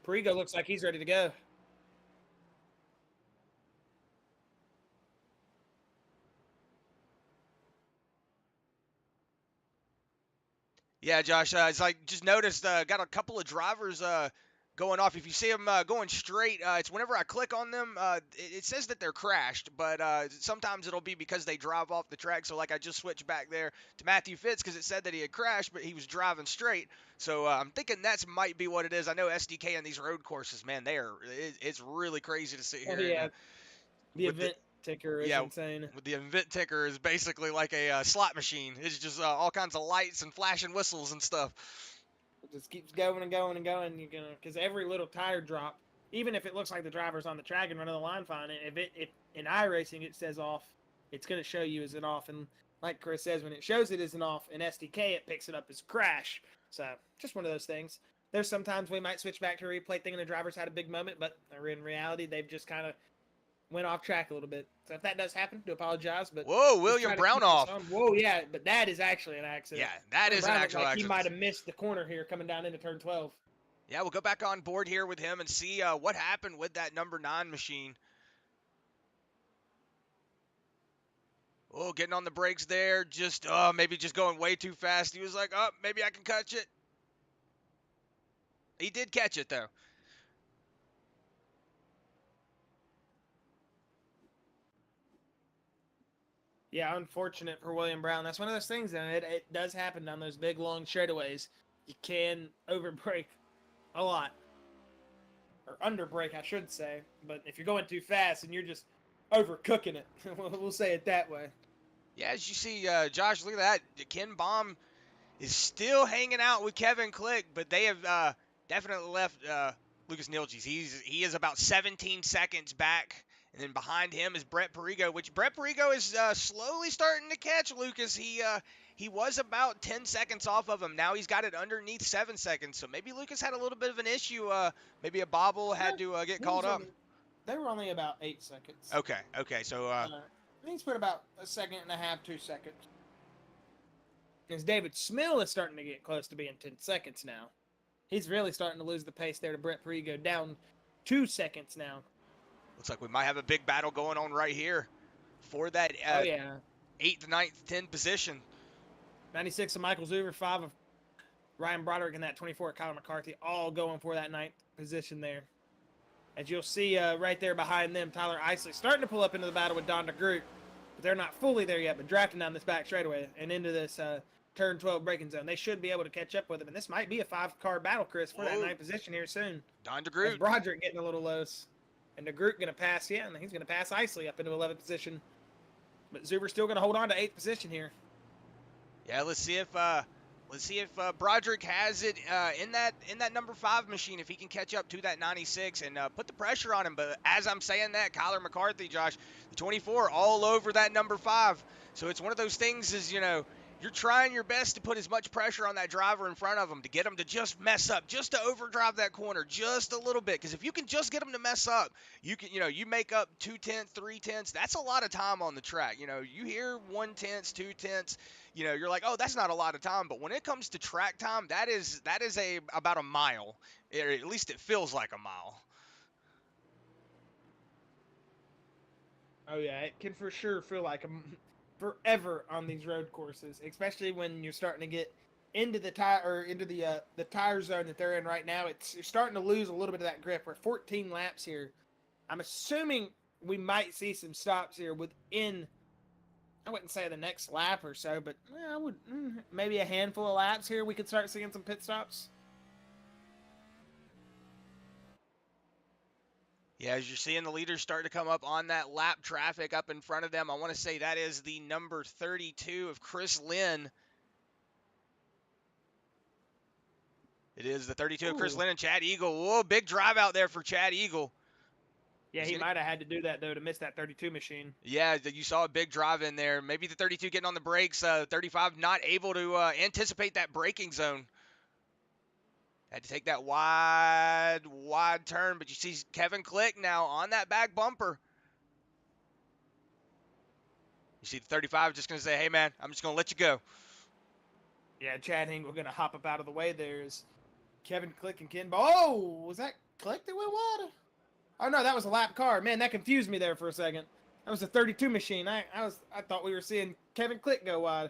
Perigo looks like he's ready to go. Yeah, Josh. It's like just noticed. Got a couple of drivers going off. If you see them going straight, it's whenever I click on them, it says that they're crashed. But sometimes it'll be because they drive off the track. So like I just switched back there to Matthew Fitz because it said that he had crashed, but he was driving straight. So I'm thinking that's might be what it is. I know SDK on these road courses, man, it's really crazy to sit Oh here and yeah, the with the event ticker is yeah, insane. with the event ticker is basically like a slot machine. It's just all kinds of lights and flashing whistles and stuff. It just keeps going and going and going. You're gonna, because every little tire drop, even if it looks like the driver's on the track and running the line fine, if in iRacing it says off, it's gonna show you as an off. And like Chris says, when it shows it as an off in SDK, it picks it up as crash. So just one of those things. There's sometimes we might switch back to a replay thinking the drivers had a big moment, but in reality they've just kind of went off track a little bit. So if that does happen, do apologize. But Whoa, just William try to Brown keep this off. on. Whoa, yeah, but that is actually an accident. Yeah, that William is an Brown looked actual like he accident. might have missed the corner here coming down into turn 12. Yeah, we'll go back on board here with him and see what happened with that number 9 machine. Oh, getting on the brakes there. Just, maybe just going way too fast. He was like, oh, maybe I can catch it. He did catch it, though. Yeah, unfortunate for William Brown. That's one of those things, and it does happen on those big, long straightaways. You can overbrake a lot. Or underbrake, I should say. But if you're going too fast and you're just overcooking it, we'll say it that way. Yeah, as you see, Josh, look at that. Ken Baum is still hanging out with Kevin Click, but they have definitely left Lucas Nilges. He is about 17 seconds back, and then behind him is Brett Perigo, which Brett Perigo is slowly starting to catch Lucas. He was about 10 seconds off of him. Now he's got it underneath 7 seconds, so maybe Lucas had a little bit of an issue. Maybe a bobble had to get called up. They were only about 8 seconds. Okay, so he's put about a second and a half, 2 seconds. Because David Smill is starting to get close to being 10 seconds now. He's really starting to lose the pace there to Brett Perigo, down 2 seconds now. Looks like we might have a big battle going on right here for that 8th, 9th, 10th position. 96 of Michael Zuber, 5 of Ryan Broderick, and that 24 of Kyle McCarthy, all going for that 9th position there. As you'll see right there behind them, Tyler Isley starting to pull up into the battle with Don DeGroot, but they're not fully there yet, but drafting down this back straightaway and into this turn 12 braking zone. They should be able to catch up with him, and this might be a 5-car battle, Chris, for that 9th position here soon. Don DeGroot. As Broderick getting a little loose. And DeGroot going to pass, and he's going to pass Isley up into 11th position. But Zuber's still going to hold on to 8th position here. Yeah, let's see if Broderick has it in that number 5 machine, if he can catch up to that 96 and put the pressure on him. But as I'm saying that, Kyler McCarthy, Josh, the 24, all over that number 5. So it's one of those things is, you're trying your best to put as much pressure on that driver in front of him to get him to just mess up, just to overdrive that corner just a little bit. Because if you can just get him to mess up, you can, you make up 2/10, 3/10. That's a lot of time on the track. You hear 1/10, 2/10. You're like, oh, that's not a lot of time. But when it comes to track time, that is about a mile. Or at least it feels like a mile. Oh yeah, it can for sure feel like forever on these road courses, especially when you're starting to get into the tire zone that they're in right now. You're starting to lose a little bit of that grip. We're 14 laps here. I'm assuming we might see some stops here within, I wouldn't say the next lap or so, but I would maybe a handful of laps here. We could start seeing some pit stops. Yeah, as you're seeing the leaders start to come up on that lap traffic up in front of them, I want to say that is the number 32 of Chris Lynn. It is the 32 of Chris Lynn and Chad Eagle. Whoa, big drive out there for Chad Eagle. Yeah, he might have had to do that, though, to miss that 32 machine. Yeah, you saw a big drive in there. Maybe the 32 getting on the brakes, 35 not able to anticipate that braking zone. Had to take that wide turn, but you see Kevin Click now on that back bumper. You see the 35 just going to say, hey, man, I'm just going to let you go. Yeah, Chad Hingle going to hop up out of the way there as Kevin Click and Ken. Oh, was that Click that went wide? Oh, no, that was a lap car. Man, that confused me there for a second. That was a 32 machine. I thought we were seeing Kevin Click go wide.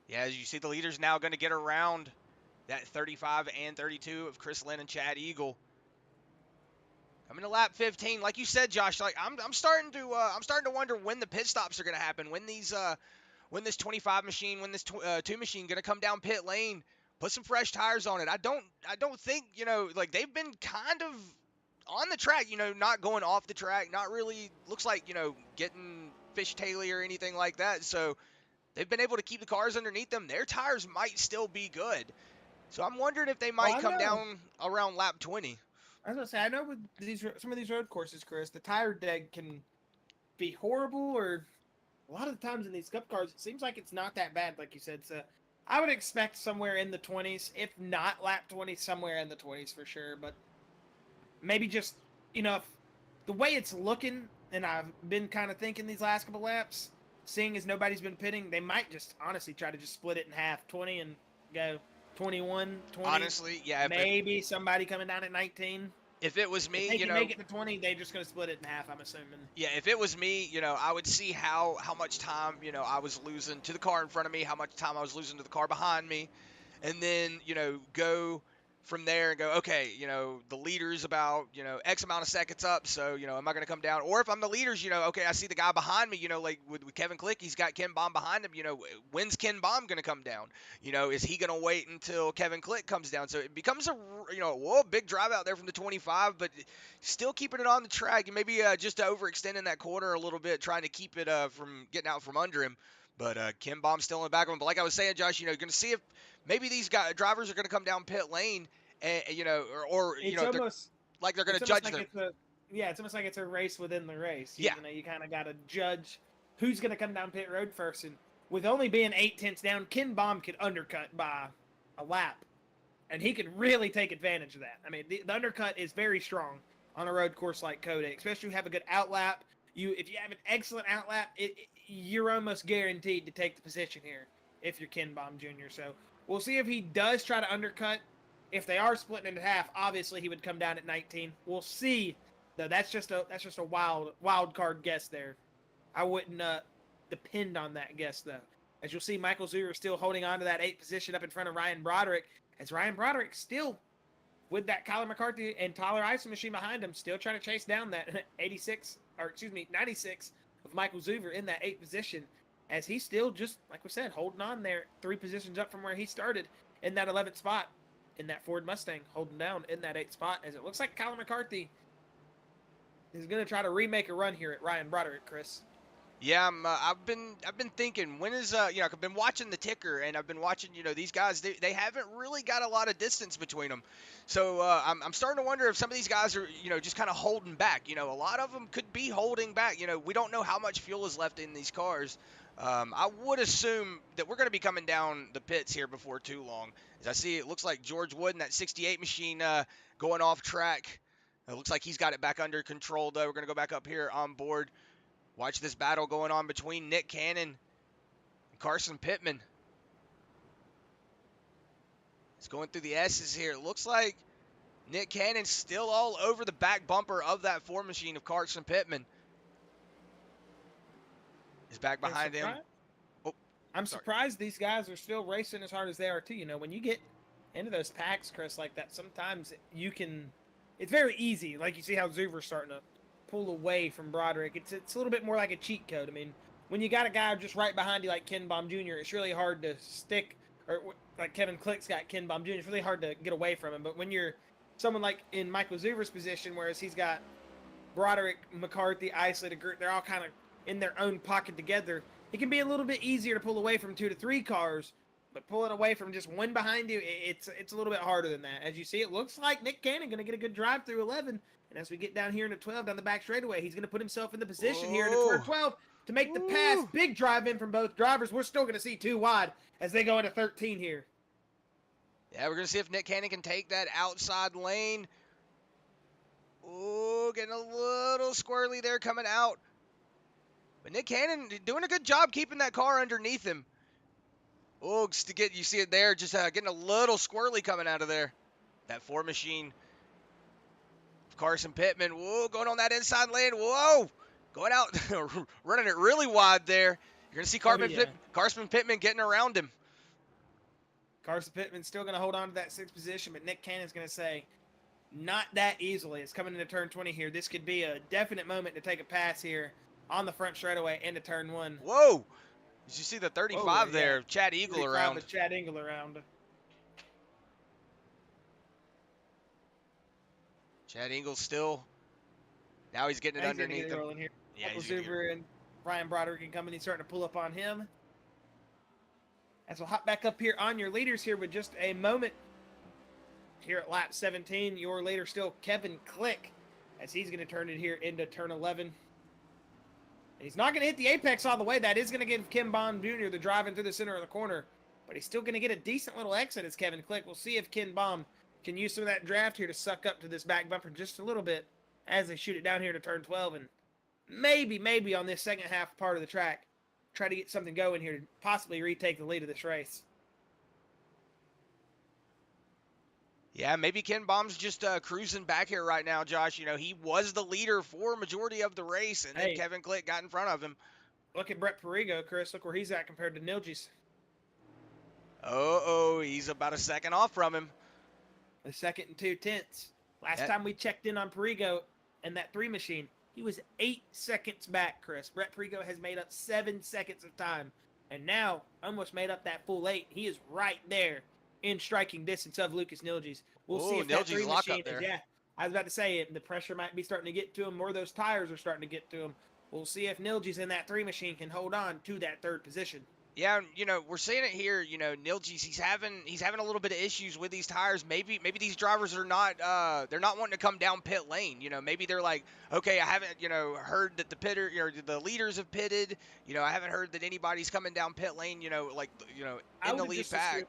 Yeah, as you see, the leader's now going to get around that 35 and 32 of Chris Lynn and Chad Eagle. Coming to lap 15, like you said, Josh. Like I'm starting to wonder when the pit stops are going to happen. When this 25 machine, when this 2 machine going to come down pit lane, put some fresh tires on it. I don't think, like they've been kind of on the track, not going off the track, not really looks like, getting fishtaily or anything like that. So they've been able to keep the cars underneath them. Their tires might still be good. So I'm wondering if they Well, might I come know. down around lap 20. I was gonna say, I know with some of these road courses, Chris, the tire deg can be horrible, or a lot of the times in these cup cars, it seems like it's not that bad, like you said. So I would expect somewhere in the 20s, if not lap 20, somewhere in the 20s for sure. But maybe just, if the way it's looking, and I've been kind of thinking these last couple laps, seeing as nobody's been pitting, they might just honestly try to just split it in half, 20 and go 21, 20. Honestly, yeah, Maybe somebody coming down at 19. if it was If me, they can make it to 20, they're just going to split it in half, I'm assuming. yeah, if it was me, I would see how much time, I was losing to the car in front of me, how much time I was losing to the car behind me, and then, go from there and go, okay, the leader's about, X amount of seconds up, so, am I going to come down? Or if I'm the leaders, okay, I see the guy behind me, like with Kevin Click, he's got Ken Baum behind him, when's Ken Baum going to come down? Is he going to wait until Kevin Click comes down? So it becomes whoa, big drive out there from the 25, but still keeping it on the track, and maybe just overextending that corner a little bit, trying to keep it from getting out from under him. But Ken Baum's still in the back of him. But like I was saying, Josh, you're going to see if maybe these drivers are going to come down pit lane, and It's they're, almost like they're going it's to almost judge like them. it's almost like it's a race within the race. Yeah. You kind of got to judge who's going to come down pit road first. And with only being 8 tenths down, Ken Baum could undercut by a lap, and he could really take advantage of that. I mean, the undercut is very strong on a road course like Kodak, especially if you have a good outlap. If you have an excellent outlap, you're almost guaranteed to take the position here if you're Ken Baum Jr. So we'll see if he does try to undercut. If they are splitting into half, obviously he would come down at 19. We'll see. Though that's just a wild card guess there. I wouldn't depend on that guess though. As you'll see, Michael Zuber still holding on to that 8th position up in front of Ryan Broderick. As Ryan Broderick still with that Kyler McCarthy and Tyler Eisen machine behind him, still trying to chase down that 96 of Michael Zuber in that 8th position. As he's still just, like we said, holding on there 3 positions up from where he started in that 11th spot. In that Ford Mustang, holding down in that 8th spot, as it looks like Kyler McCarthy is going to try to remake a run here at Ryan Broderick, Chris. Yeah, I've been thinking, when is I've been watching the ticker, and I've been watching these guys, they haven't really got a lot of distance between them, so I'm starting to wonder if some of these guys are just kind of holding back. A lot of them could be holding back. We don't know how much fuel is left in these cars. I would assume that we're going to be coming down the pits here before too long. As I see, it looks like George Wood in that 68 machine going off track. It looks like he's got it back under control, though. We're going to go back up here on board. Watch this battle going on between Nick Cannon and Carson Pittman. It's going through the S's here. It looks like Nick Cannon's still all over the back bumper of that Ford machine of Carson Pittman. Is back behind him. Oh, I'm surprised these guys are still racing as hard as they are too. When you get into those packs, Chris, like that, sometimes it's very easy. Like you see how Zuber's starting to pull away from Broderick. It's a little bit more like a cheat code. I mean, when you got a guy just right behind you like Ken Baum Jr., it's really hard to stick, or like Kevin Click's got Ken Baum Jr., it's really hard to get away from him. But when you're someone like in Michael Zuber's position, whereas he's got Broderick, McCarthy, Isley, they're all kind of in their own pocket together, it can be a little bit easier to pull away from 2 to 3 cars, but pulling away from just one behind you, it's a little bit harder than that. As you see, it looks like Nick Cannon going to get a good drive through 11, and as we get down here into 12 down the back straightaway, he's going to put himself in the position here into 12 to make the pass. Big drive in from both drivers. We're still going to see 2 wide as they go into 13 here. Yeah, we're going to see if Nick Cannon can take that outside lane. Ooh, getting a little squirrely there coming out. But Nick Cannon doing a good job keeping that car underneath him. Oh, you see it there, just getting a little squirrely coming out of there. That Ford machine. Carson Pittman, whoa, going on that inside lane, whoa, going out, running it really wide there. You're going to see Carson Pittman getting around him. Carson Pittman's still going to hold on to that 6th position, but Nick Cannon's going to say, not that easily. It's coming into turn 20 here. This could be a definite moment to take a pass here on the front straightaway into turn 1. Whoa! Did you see the Whoa, 35 yeah. there? Chad Eagle 35 around. with Chad Engle around. Chad Eagle still. Now he's getting it underneath him. Here. Yeah, Uncle he's gonna Zuber and Ryan Broderick can come in. He's starting to pull up on him. As we'll hop back up here on your leaders here with just a moment. Here at lap 17, your leader still Kevin Click, as he's going to turn it here into turn 11. He's not going to hit the apex all the way. That is going to give Kim Bond Jr. the driving through the center of the corner. But he's still going to get a decent little exit as Kevin Click. We'll see if Ken Baum can use some of that draft here to suck up to this back bumper just a little bit as they shoot it down here to turn 12. And maybe on this second half part of the track, try to get something going here to possibly retake the lead of this race. Yeah, maybe Ken Baum's just cruising back here right now, Josh. You know, he was the leader for a majority of the race, and then Kevin Click got in front of him. Look at Brett Perigo, Chris. Look where he's at compared to Nilges. Uh-oh, he's about a second off from him. A second and 2/10. Last time we checked in on Perigo and that 3 machine, he was 8 seconds back, Chris. Brett Perigo has made up 7 seconds of time, and now almost made up that full 8. He is right there in striking distance of Lucas Nilges. We'll see if that 3 machine is, yeah. I was about to say it. The pressure might be starting to get to him, or those tires are starting to get to him. We'll see if Nilges in that 3 machine can hold on to that 3rd position. Yeah, you know, we're seeing it here. You know, Nilges, he's having a little bit of issues with these tires. Maybe these drivers are not they're not wanting to come down pit lane. You know, maybe they're like, okay, I haven't heard that the leaders have pitted. You know, I haven't heard that anybody's coming down pit lane. You know, like in the lead pack.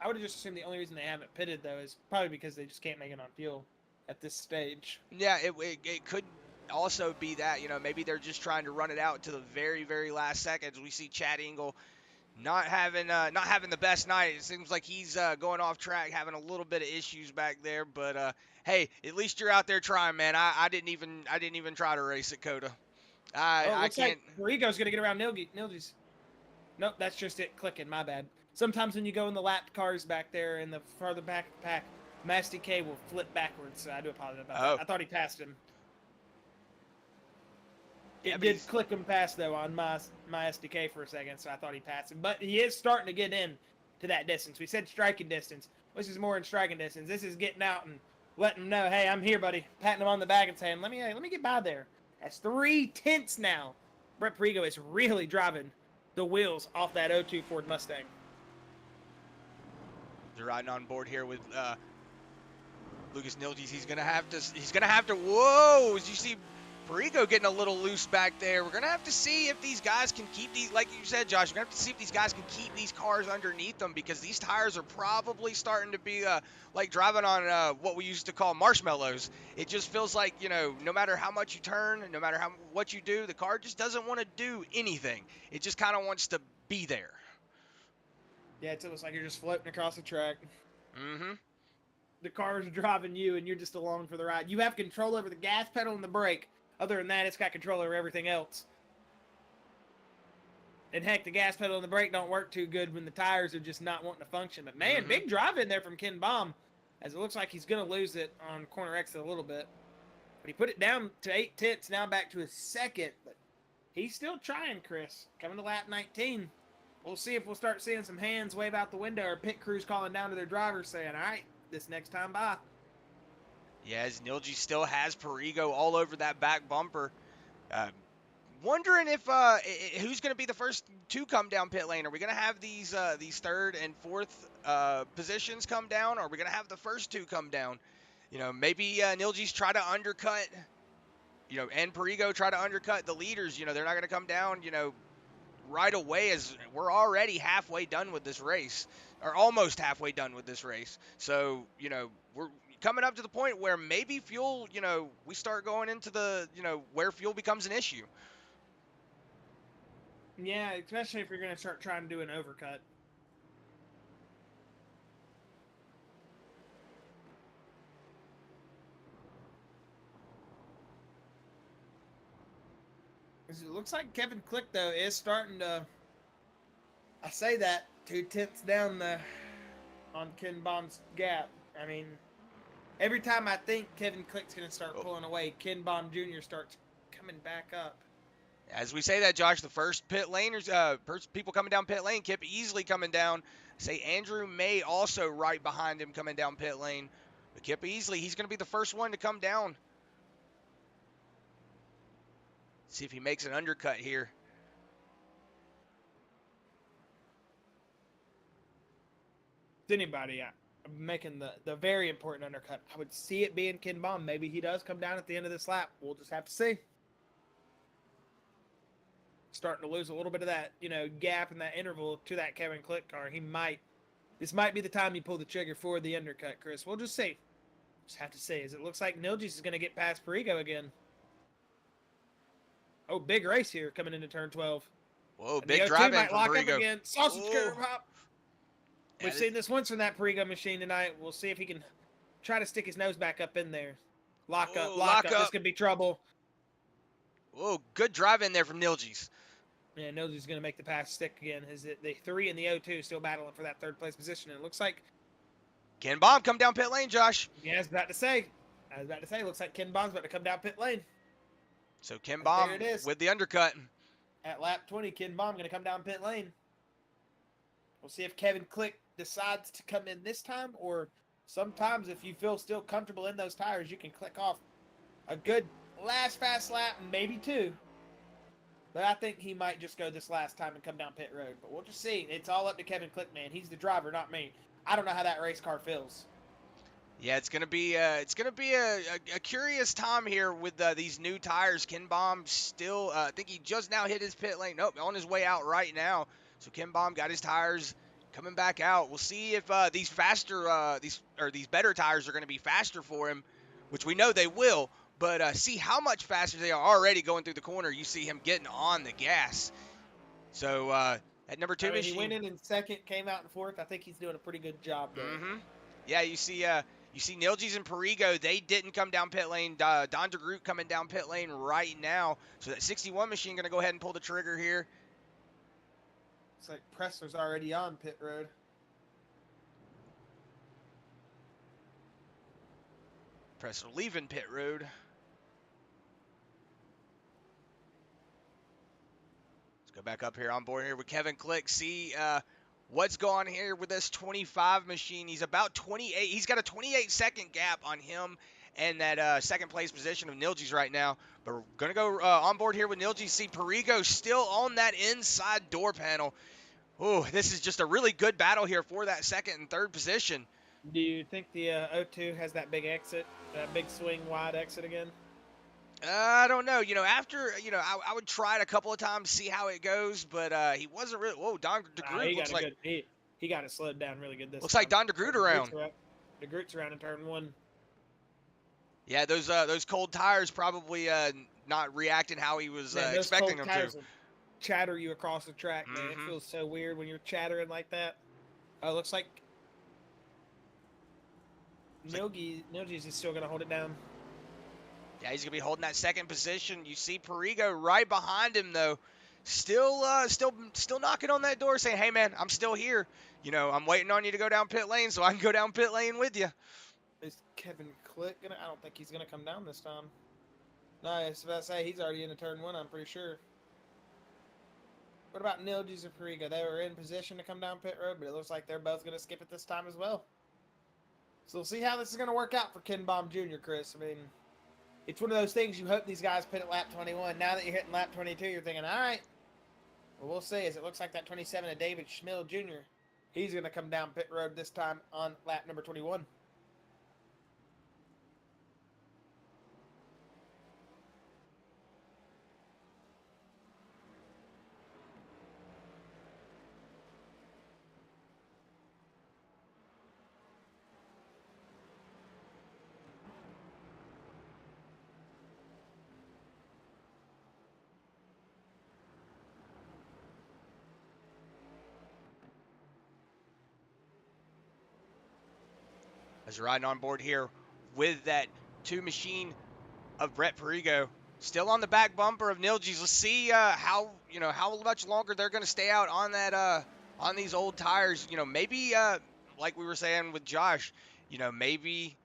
I would have just assumed the only reason they haven't pitted though is probably because they just can't make it on fuel at this stage. Yeah, it could also be that, maybe they're just trying to run it out to the very, very last seconds. We see Chad Engle not having the best night. It seems like he's going off track, having a little bit of issues back there. But hey, at least you're out there trying, man. I didn't even try to race at Coda. I can't. Like Perigo's gonna get around Nilges. Nope, that's just it clicking. My bad. Sometimes when you go in the lapped cars back there in the farther back of the pack, my SDK will flip backwards. So I do apologize about that. I thought he passed him. It did click him past though on my SDK for a second, so I thought he passed him. But he is starting to get in to that distance. We said striking distance. This is more in striking distance. This is getting out and letting him know, hey, I'm here, buddy. Patting him on the back and saying, let me get by there. That's 3/10 now. Brett Perigo is really driving the wheels off that 02 Ford Mustang. They're riding on board here with Lucas Nilges. He's gonna have to. Whoa! As you see, Perigo getting a little loose back there. We're gonna have to see if these guys can keep these, like you said, Josh. We're gonna have to see if these guys can keep these cars underneath them, because these tires are probably starting to be like driving on what we used to call marshmallows. It just feels like, no matter how much you turn, no matter what you do, the car just doesn't want to do anything. It just kind of wants to be there. Yeah, it's almost like you're just floating across the track. Mm-hmm. The car's driving you, and you're just along for the ride. You have control over the gas pedal and the brake. Other than that, it's got control over everything else. And heck, the gas pedal and the brake don't work too good when the tires are just not wanting to function. But man, big drive in there from Ken Baum, as it looks like he's going to lose it on corner exit a little bit. But he put it down to 8/10, now back to his second. But he's still trying, Chris. Coming to lap 19. We'll see if we'll start seeing some hands wave out the window, or pit crews calling down to their drivers saying, all right, this next time, bye. Yeah, as Nilges still has Perigo all over that back bumper. Wondering if who's going to be the first to come down pit lane. Are we going to have these 3rd and 4th positions come down, or are we going to have the first 2 come down? Maybe Nilges try to undercut, and Perigo try to undercut the leaders. They're not going to come down, right away, as we're already halfway done with this race, or almost halfway done with this race. So, we're coming up to the point where maybe fuel, we start going into the, where fuel becomes an issue. Yeah, especially if you're going to start trying to do an overcut. It looks like Kevin Click, though, is starting to, I say that, 2/10 down the on Ken Bond's gap. I mean, every time I think Kevin Click's going to start pulling away, Ken Bond Jr. starts coming back up. As we say that, Josh, the first pit laners, first people coming down pit lane, Kip easily coming down. Say Andrew May also right behind him coming down pit lane. But Kip Easley, he's going to be the first one to come down. See if he makes an undercut here. Anybody making the very important undercut, I would see it being Ken Bond. Maybe he does come down at the end of this lap. We'll just have to see. Starting to lose a little bit of that, gap in that interval to that Kevin Click car. This might be the time you pull the trigger for the undercut, Chris. We'll just see. Just have to see, as it looks like Nilgis is going to get past Perigo again. Oh, big race here coming into turn 12. Whoa, And big the drive O2 in might from lock Perigo. up again. Sausage Whoa. curve hop. Yeah, We've seen this once from that Perigo machine tonight. We'll see if he can try to stick his nose back up in there. Lock up. This could be trouble. Whoa, good drive in there from Nilgis. Yeah, Nilgis going to make the pass stick again. Is it the 3 and the O2 still battling for that third place position? And it looks like Ken Bond come down pit lane, Josh. Yeah, I was about to say. Looks like Ken Bond's about to come down pit lane. So Ken Bond There it is. with the undercut. At lap 20, Ken Bond going to come down pit lane. We'll see if Kevin Click decides to come in this time, or sometimes if you feel still comfortable in those tires, you can click off a good last fast lap, maybe 2. But I think he might just go this last time and come down pit road. But we'll just see. It's all up to Kevin Click, man. He's the driver, not me. I don't know how that race car feels. Yeah, it's gonna be a curious time here with these new tires. Ken Bond still, I think he just now hit his pit lane. Nope, on his way out right now. So Ken Bond got his tires coming back out. We'll see if these better tires are going to be faster for him, which we know they will. But see how much faster they are already going through the corner. You see him getting on the gas. So at number 2 machine, he went in second, came out in fourth. I think he's doing a pretty good job there. Mm-hmm. Yeah, you see Nilgis and Perigo. They didn't come down pit lane. Don DeGroot coming down pit lane right now. So that 61 machine going to go ahead and pull the trigger here. It's like Pressler's already on pit road. Pressler leaving pit road. Let's go back up here on board here with Kevin Click. See what's going on here with this 25 machine. He's about 28. He's got a 28-second gap on him and that second place position of Nilgis right now. But we're going to go on board here with Nilgis. See Perigo still on that inside door panel. Oh, this is just a really good battle here for that second and third position. Do you think the O2 has that big exit, that big swing wide exit again? I don't know. After, I would try it a couple of times, see how it goes, but he wasn't really. Whoa, Don DeGroot looks like. He got it slowed down really good this looks time. like Don DeGroot around. DeGroot's around in turn 1. Yeah, those cold tires probably not reacting how he was expecting them to. Chatter you across the track, man. It feels so weird when you're chattering like that. Oh, looks like Nilgis is still going to hold it down. Yeah, he's going to be holding that second position. You see Perigo right behind him, though. Still knocking on that door saying, hey, man, I'm still here. I'm waiting on you to go down pit lane so I can go down pit lane with you. Is Kevin Click going to? I don't think he's going to come down this time. No, I was about to say, he's already into turn 1, I'm pretty sure. What about Nilgis and Perigo? They were in position to come down pit road, but it looks like they're both going to skip it this time as well. So we'll see how this is going to work out for Ken Bond Jr., Chris. I mean, it's one of those things you hope these guys pit at lap 21. Now that you're hitting lap 22, you're thinking, all right. Well, we'll see, as it looks like that 27 of David Schmill Jr., he's going to come down pit road this time on lap number 21. As you're riding on board here with that 2 machine of Brett Perigo. Still on the back bumper of Nilgis. Let's see how much longer they're going to stay out on that on these old tires. Maybe like we were saying with Josh, maybe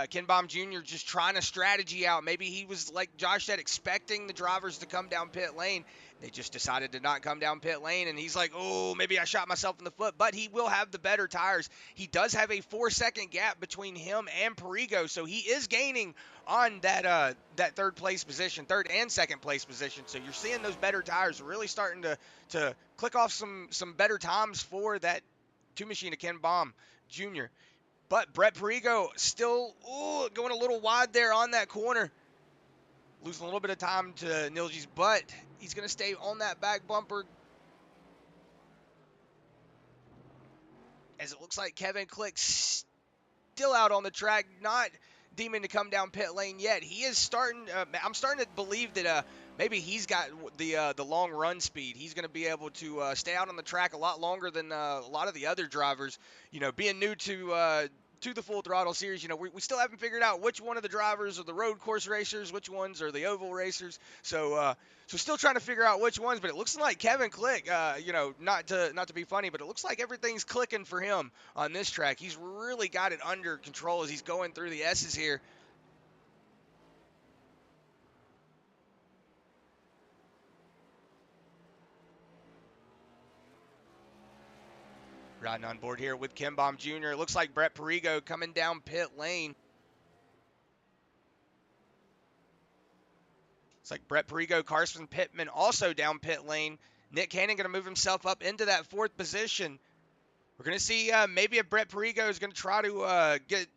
Ken Baum Jr. just trying a strategy out. Maybe he was, like Josh said, expecting the drivers to come down pit lane. They just decided to not come down pit lane, and he's like, oh, maybe I shot myself in the foot. But he will have the better tires. He does have a 4-second gap between him and Perigo, so he is gaining on that third and second place position. So you're seeing those better tires really starting to click off some better times for that two machine of Ken Baum Jr. But Brett Perigo still going a little wide there on that corner. Losing a little bit of time to Nilji's, but he's going to stay on that back bumper. As it looks like Kevin Click still out on the track, not deeming to come down pit lane yet. He is starting. I'm starting to believe that maybe he's got the long run speed. He's going to be able to stay out on the track a lot longer than a lot of the other drivers. Being new to the Full Throttle series, we still haven't figured out which one of the drivers are the road course racers, which ones are the oval racers. So still trying to figure out which ones. But it looks like Kevin Click, not to be funny, but it looks like everything's clicking for him on this track. He's really got it under control as he's going through the S's here. Riding on board here with Ken Baum Jr. It looks like Brett Perigo coming down pit lane. It's like Brett Perigo, Carson Pittman also down pit lane. Nick Cannon going to move himself up into that 4th position. We're going to see maybe if Brett Perigo is going to try to get,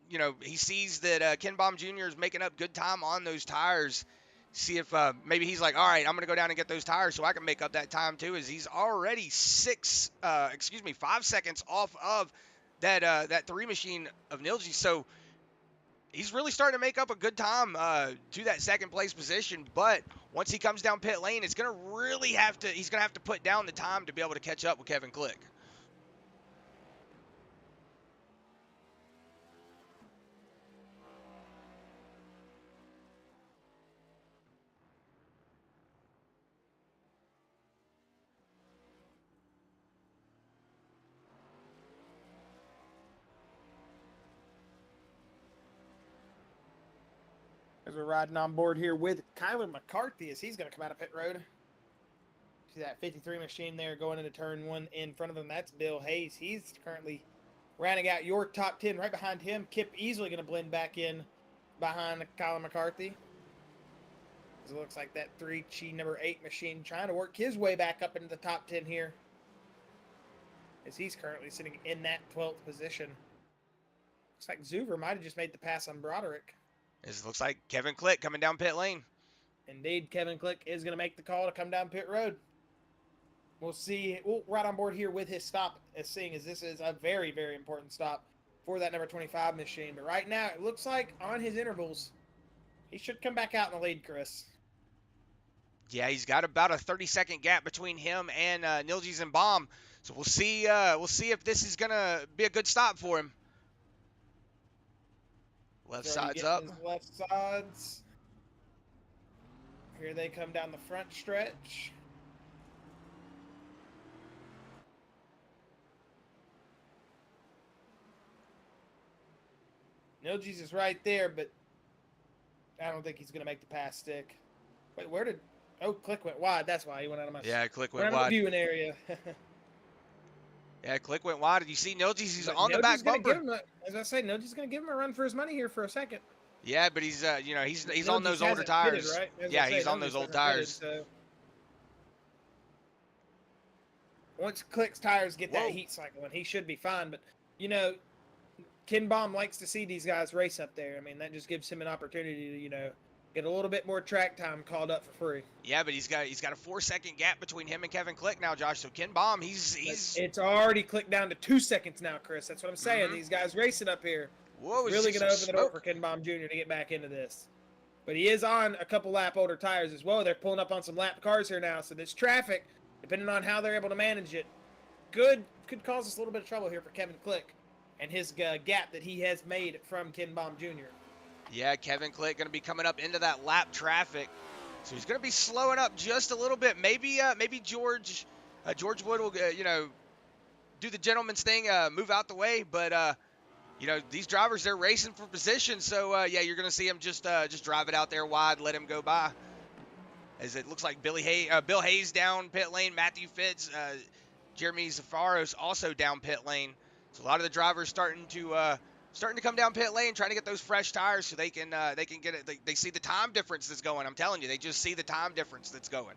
he sees that Ken Baum Jr. is making up good time on those tires. See if maybe he's like, all right, I'm going to go down and get those tires so I can make up that time too, as he's already 5 seconds off of that 3 machine of Nilji. So he's really starting to make up a good time to that 2nd place position. But once he comes down pit lane, he's going to have to put down the time to be able to catch up with Kevin Click. As we're riding on board here with Kyler McCarthy as he's going to come out of pit road. See that 53 machine there going into turn 1 in front of him. That's Bill Hayes. He's currently rounding out your top 10. Right behind him, Kip easily going to blend back in behind Kyler McCarthy. It looks like that 3G number 8 machine trying to work his way back up into the top 10 here, as he's currently sitting in that 12th position. Looks like Zuver might have just made the pass on Broderick. It looks like Kevin Click coming down pit lane. Indeed, Kevin Click is going to make the call to come down pit road. We'll see. We'll ride on board here with his stop, seeing as this is a very, very important stop for that number 25 machine. But right now, it looks like on his intervals, he should come back out in the lead, Chris. Yeah, he's got about a 30-second gap between him and Nilji's and Baum. So we'll see if this is going to be a good stop for him. Left side's up. Left sides. Here they come down the front stretch. Nilji's is right there, but I don't think he's going to make the pass stick. Wait, where did... Oh, Click went wide. That's why he went out of my... Yeah, Click went wide. Viewing area. Yeah, Click went wide. Did you see Nilji's? He's on the back bumper. As I say, Nilji's going to give him a run for his money here for a second. Yeah, but he's he's on those older tires. Pitted, right? Yeah, he's on those old tires. Pitted, so. Once Click's tires get that heat cycle, and he should be fine. But Ken Baum likes to see these guys race up there. I mean, that just gives him an opportunity to get a little bit more track time called up for free. Yeah, but he's got a 4-second gap between him and Kevin Click now, Josh. So Ken Baum, he's it's already clicked down to 2 seconds now, Chris. That's what I'm saying. Mm-hmm. These guys racing up here. Whoa, really going to open the door for Ken Baum Jr. to get back into this. But he is on a couple lap older tires as well. They're pulling up on some lap cars here now. So this traffic, depending on how they're able to manage it, could cause us a little bit of trouble here for Kevin Click and his gap that he has made from Ken Baum Jr. Yeah, Kevin Click going to be coming up into that lap traffic. So he's going to be slowing up just a little bit. Maybe George Wood will, do the gentleman's thing, move out the way. But you know, these drivers, they're racing for position. So yeah, you're gonna see him just drive it out there wide, let him go by. As it looks like Bill Hayes down pit lane, Matthew Fitz, Jeremy Zafaros also down pit lane. So a lot of the drivers starting to come down pit lane, trying to get those fresh tires so they can get it. They see the time difference that's going. I'm telling you, they just see the time difference that's going.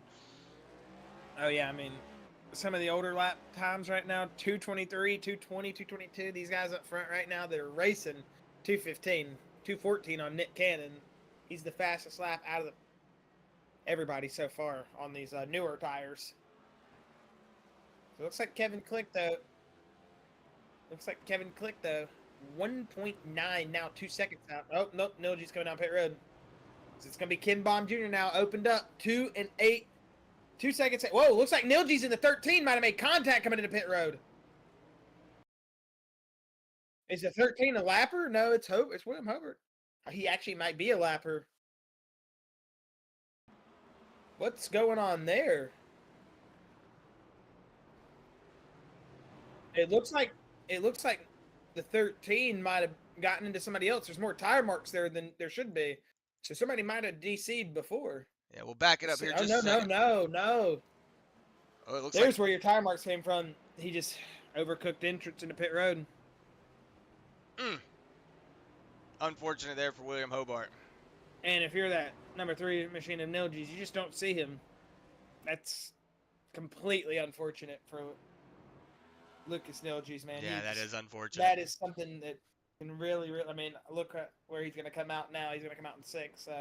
Oh yeah, I mean, some of the older lap times right now, 223, 220, 222. These guys up front right now that are racing 215, 214 on Nick Cannon. He's the fastest lap out of everybody so far on these newer tires. So it looks like Kevin Click though. 1.9 now, 2 seconds out. Oh nope, Nilji's coming down pit road. So it's gonna be Ken Baum Jr. now, opened up 2 and 8. 2 seconds. Whoa, looks like Nilji's in the 13. Might have made contact coming into pit road. Is the 13 a lapper? No, it's William Hobart. He actually might be a lapper. What's going on there? It looks like the 13 might have gotten into somebody else. There's more tire marks there than there should be. So somebody might have DC'd before. Yeah, we'll back it up here. Oh, just no. Oh, it looks There's where your tire marks came from. He just overcooked entrance into pit road. Unfortunate there for William Hobart. And if you're that number 3 machine of Nilji's, you just don't see him. That's completely unfortunate for Lucas Nilji's, man. Yeah, that is unfortunate. That is something that can really, I mean, look at where he's going to come out now. He's going to come out in 6th. So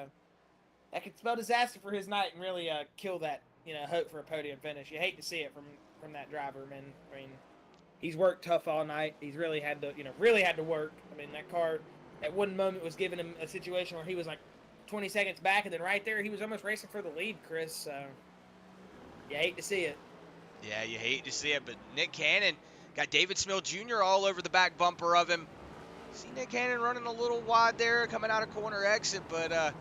that could spell disaster for his night and really kill that, hope for a podium finish. You hate to see it from that driver, man. I mean, he's worked tough all night. He's really had to work. I mean, that car at one moment was giving him a situation where he was like 20 seconds back, and then right there he was almost racing for the lead, Chris. So you hate to see it. Yeah, you hate to see it, but Nick Cannon got David Smill Jr. all over the back bumper of him. See Nick Cannon running a little wide there, coming out of corner exit, but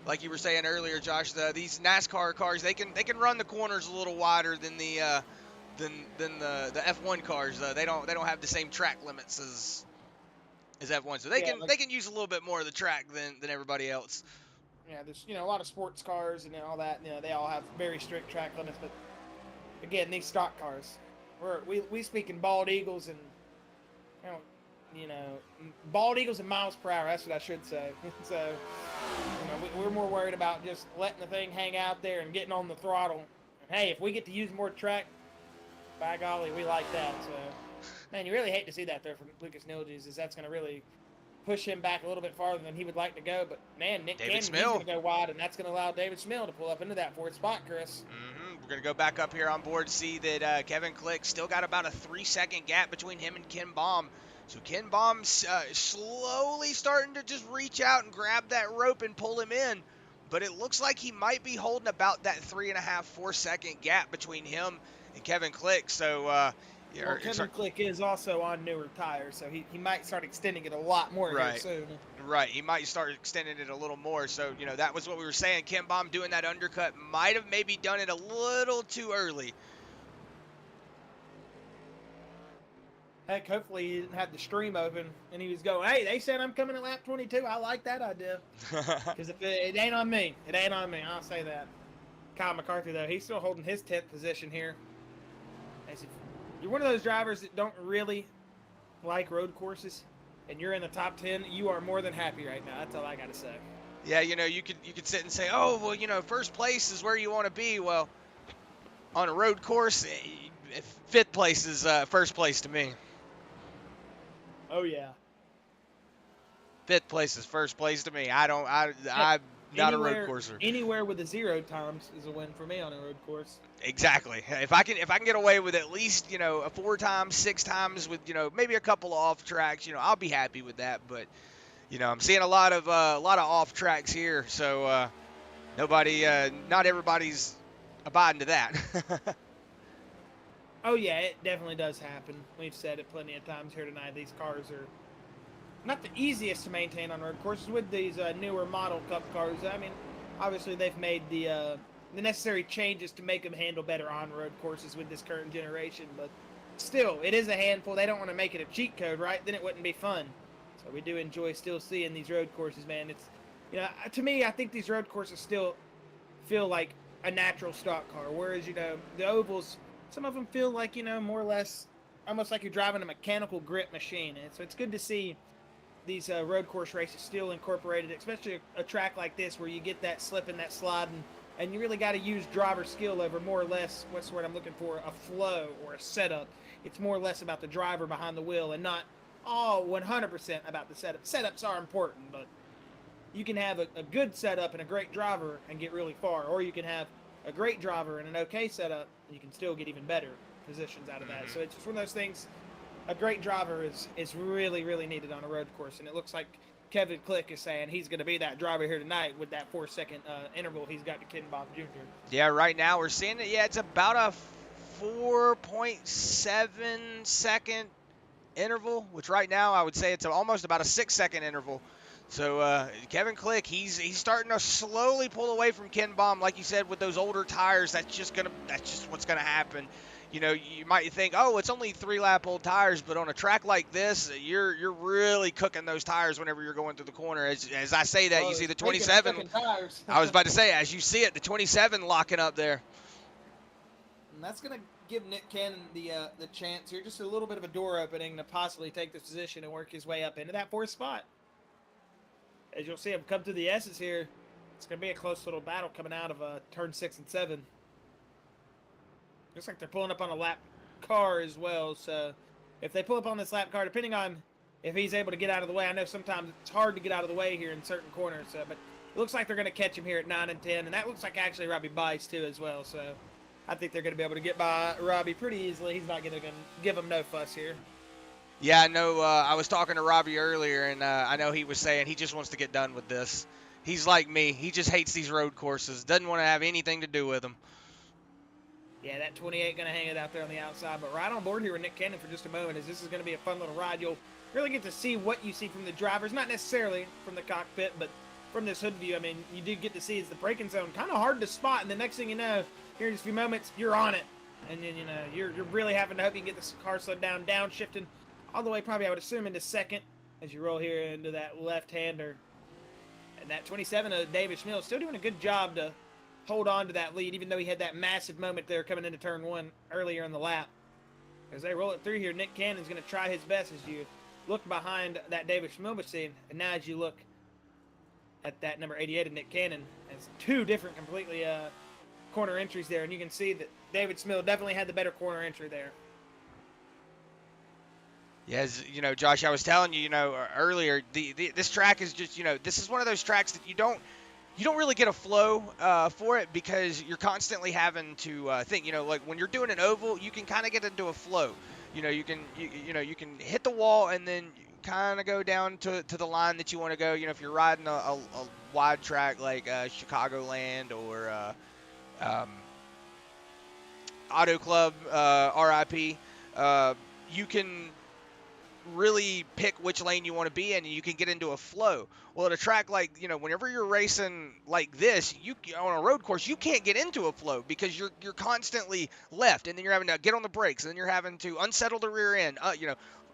like you were saying earlier, Josh, these NASCAR cars, they can run the corners a little wider than the F1 cars. They don't have the same track limits as F1, so they can use a little bit more of the track than everybody else. Yeah, there's a lot of sports cars and all that. They all have very strict track limits, but again, these stock cars, we speak in bald eagles and bald eagles and miles per hour. That's what I should say. So we're more worried about just letting the thing hang out there and getting on the throttle. And hey, if we get to use more track, by golly, we like that. So man, you really hate to see that there from Lucas Nilji's, is that's going to really push him back a little bit farther than he would like to go. But man, Nick Cannon, he's going to go wide, and that's going to allow David Smill to pull up into that 4th spot, Chris. We're going to go back up here on board, see that Kevin Click still got about a 3-second gap between him and Ken Baum. So Ken Baum's slowly starting to just reach out and grab that rope and pull him in. But it looks like he might be holding about that 3.5-4 second gap between him and Kevin Click. So Kevin Click is also on newer tires, so he might start extending it a lot more here soon. Right, he might start extending it a little more. So, that was what we were saying. Ken Baum doing that undercut might have maybe done it a little too early. Heck, hopefully he didn't have the stream open and he was going, hey, they said I'm coming at lap 22. I like that idea. Because if it ain't on me. It ain't on me. I'll say that. Kyle McCarthy, though, he's still holding his 10th position here. You're one of those drivers that don't really like road courses, and you're in the top 10, you are more than happy right now. That's all I got to say. Yeah, you could sit and say, oh, well, first place is where you want to be. Well, on a road course, 5th place is first place to me. Oh, yeah. 5th place is first place to me. I'm not a road courser. Anywhere with a 0 times is a win for me on a road course. Exactly. If I can get away with at least, a 4 times, 6 times with, maybe a couple of off tracks, I'll be happy with that. But, I'm seeing a lot of off tracks here. So not everybody's abiding to that. Oh, yeah, it definitely does happen. We've said it plenty of times here tonight. These cars are not the easiest to maintain on road courses with these newer model cup cars. I mean, obviously they've made the necessary changes to make them handle better on road courses with this current generation, but still, it is a handful. They don't want to make it a cheat code, right? Then it wouldn't be fun. So we do enjoy still seeing these road courses, man. It's, to me, I think these road courses still feel like a natural stock car, whereas the ovals, some of them feel like more or less almost like you're driving a mechanical grip machine. And so it's good to see these road course races still incorporated, especially a track like this where you get that slip and that slide, and you really got to use driver skill over more or less, what's the word I'm looking for, a flow or a setup. It's more or less about the driver behind the wheel and not all 100% about the setup. Setups are important, but you can have a good setup and a great driver and get really far, or you can have a great driver and an okay setup and you can still get even better positions out of that. So it's just one of those things. A great driver is really, really needed on a road course, and it looks like Kevin Click is saying he's going to be that driver here tonight with that 4-second interval he's got to Ken Bob Jr. Yeah, right now we're seeing it. Yeah, it's about a 4.7-second interval, which right now I would say it's almost about a 6-second interval. So Kevin Click, he's starting to slowly pull away from Ken Baum, like you said, with those older tires. That's just what's gonna happen. You might think, oh, it's only 3-lap old tires, but on a track like this, you're really cooking those tires whenever you're going through the corner. As I say that, you see the 27. I was about to say, as you see it, the 27 locking up there. And that's gonna give Nick Cannon the chance here, just a little bit of a door opening to possibly take this position and work his way up into that 4th spot. As you'll see him come to the S's here, it's going to be a close little battle coming out of turn 6 and 7. Looks like they're pulling up on a lap car as well, so if they pull up on this lap car, depending on if he's able to get out of the way, I know sometimes it's hard to get out of the way here in certain corners, but it looks like they're going to catch him here at 9 and 10, and that looks like actually Robbie Bice too as well, so I think they're going to be able to get by Robbie pretty easily. He's not going to give him no fuss here. Yeah, I know. I was talking to Robbie earlier, and I know he was saying he just wants to get done with this. He's like me. He just hates these road courses. Doesn't want to have anything to do with them. Yeah, that 28 going to hang it out there on the outside. But right on board here with Nick Cannon for just a moment, as this is going to be a fun little ride. You'll really get to see what you see from the drivers, not necessarily from the cockpit, but from this hood view. I mean, you do get to see it's the braking zone, kind of hard to spot. And the next thing you know, here in just a few moments, you're on it. And then, you're really having to hope you can get this car slowed down, downshifting all the way, probably I would assume, into second as you roll here into that left-hander. And that 27 of David Schmill still doing a good job to hold on to that lead, even though he had that massive moment there coming into turn 1 earlier in the lap. As they roll it through here, Nick Cannon's going to try his best as you look behind that David Schmill machine. And now as you look at that number 88 of Nick Cannon, it's 2 different completely corner entries there. And you can see that David Schmill definitely had the better corner entry there. Yeah, Josh, I was telling you, earlier, this track is just, this is one of those tracks that you don't really get a flow for it because you're constantly having to think, like when you're doing an oval, you can kind of get into a flow. You can hit the wall and then kind of go down to the line that you want to go. If you're riding a wide track like Chicagoland or Auto Club, RIP, you can really pick which lane you want to be in, and you can get into a flow. Well, at a track like, whenever you're racing like this, on a road course, you can't get into a flow because you're constantly left, and then you're having to get on the brakes, and then you're having to unsettle the rear end,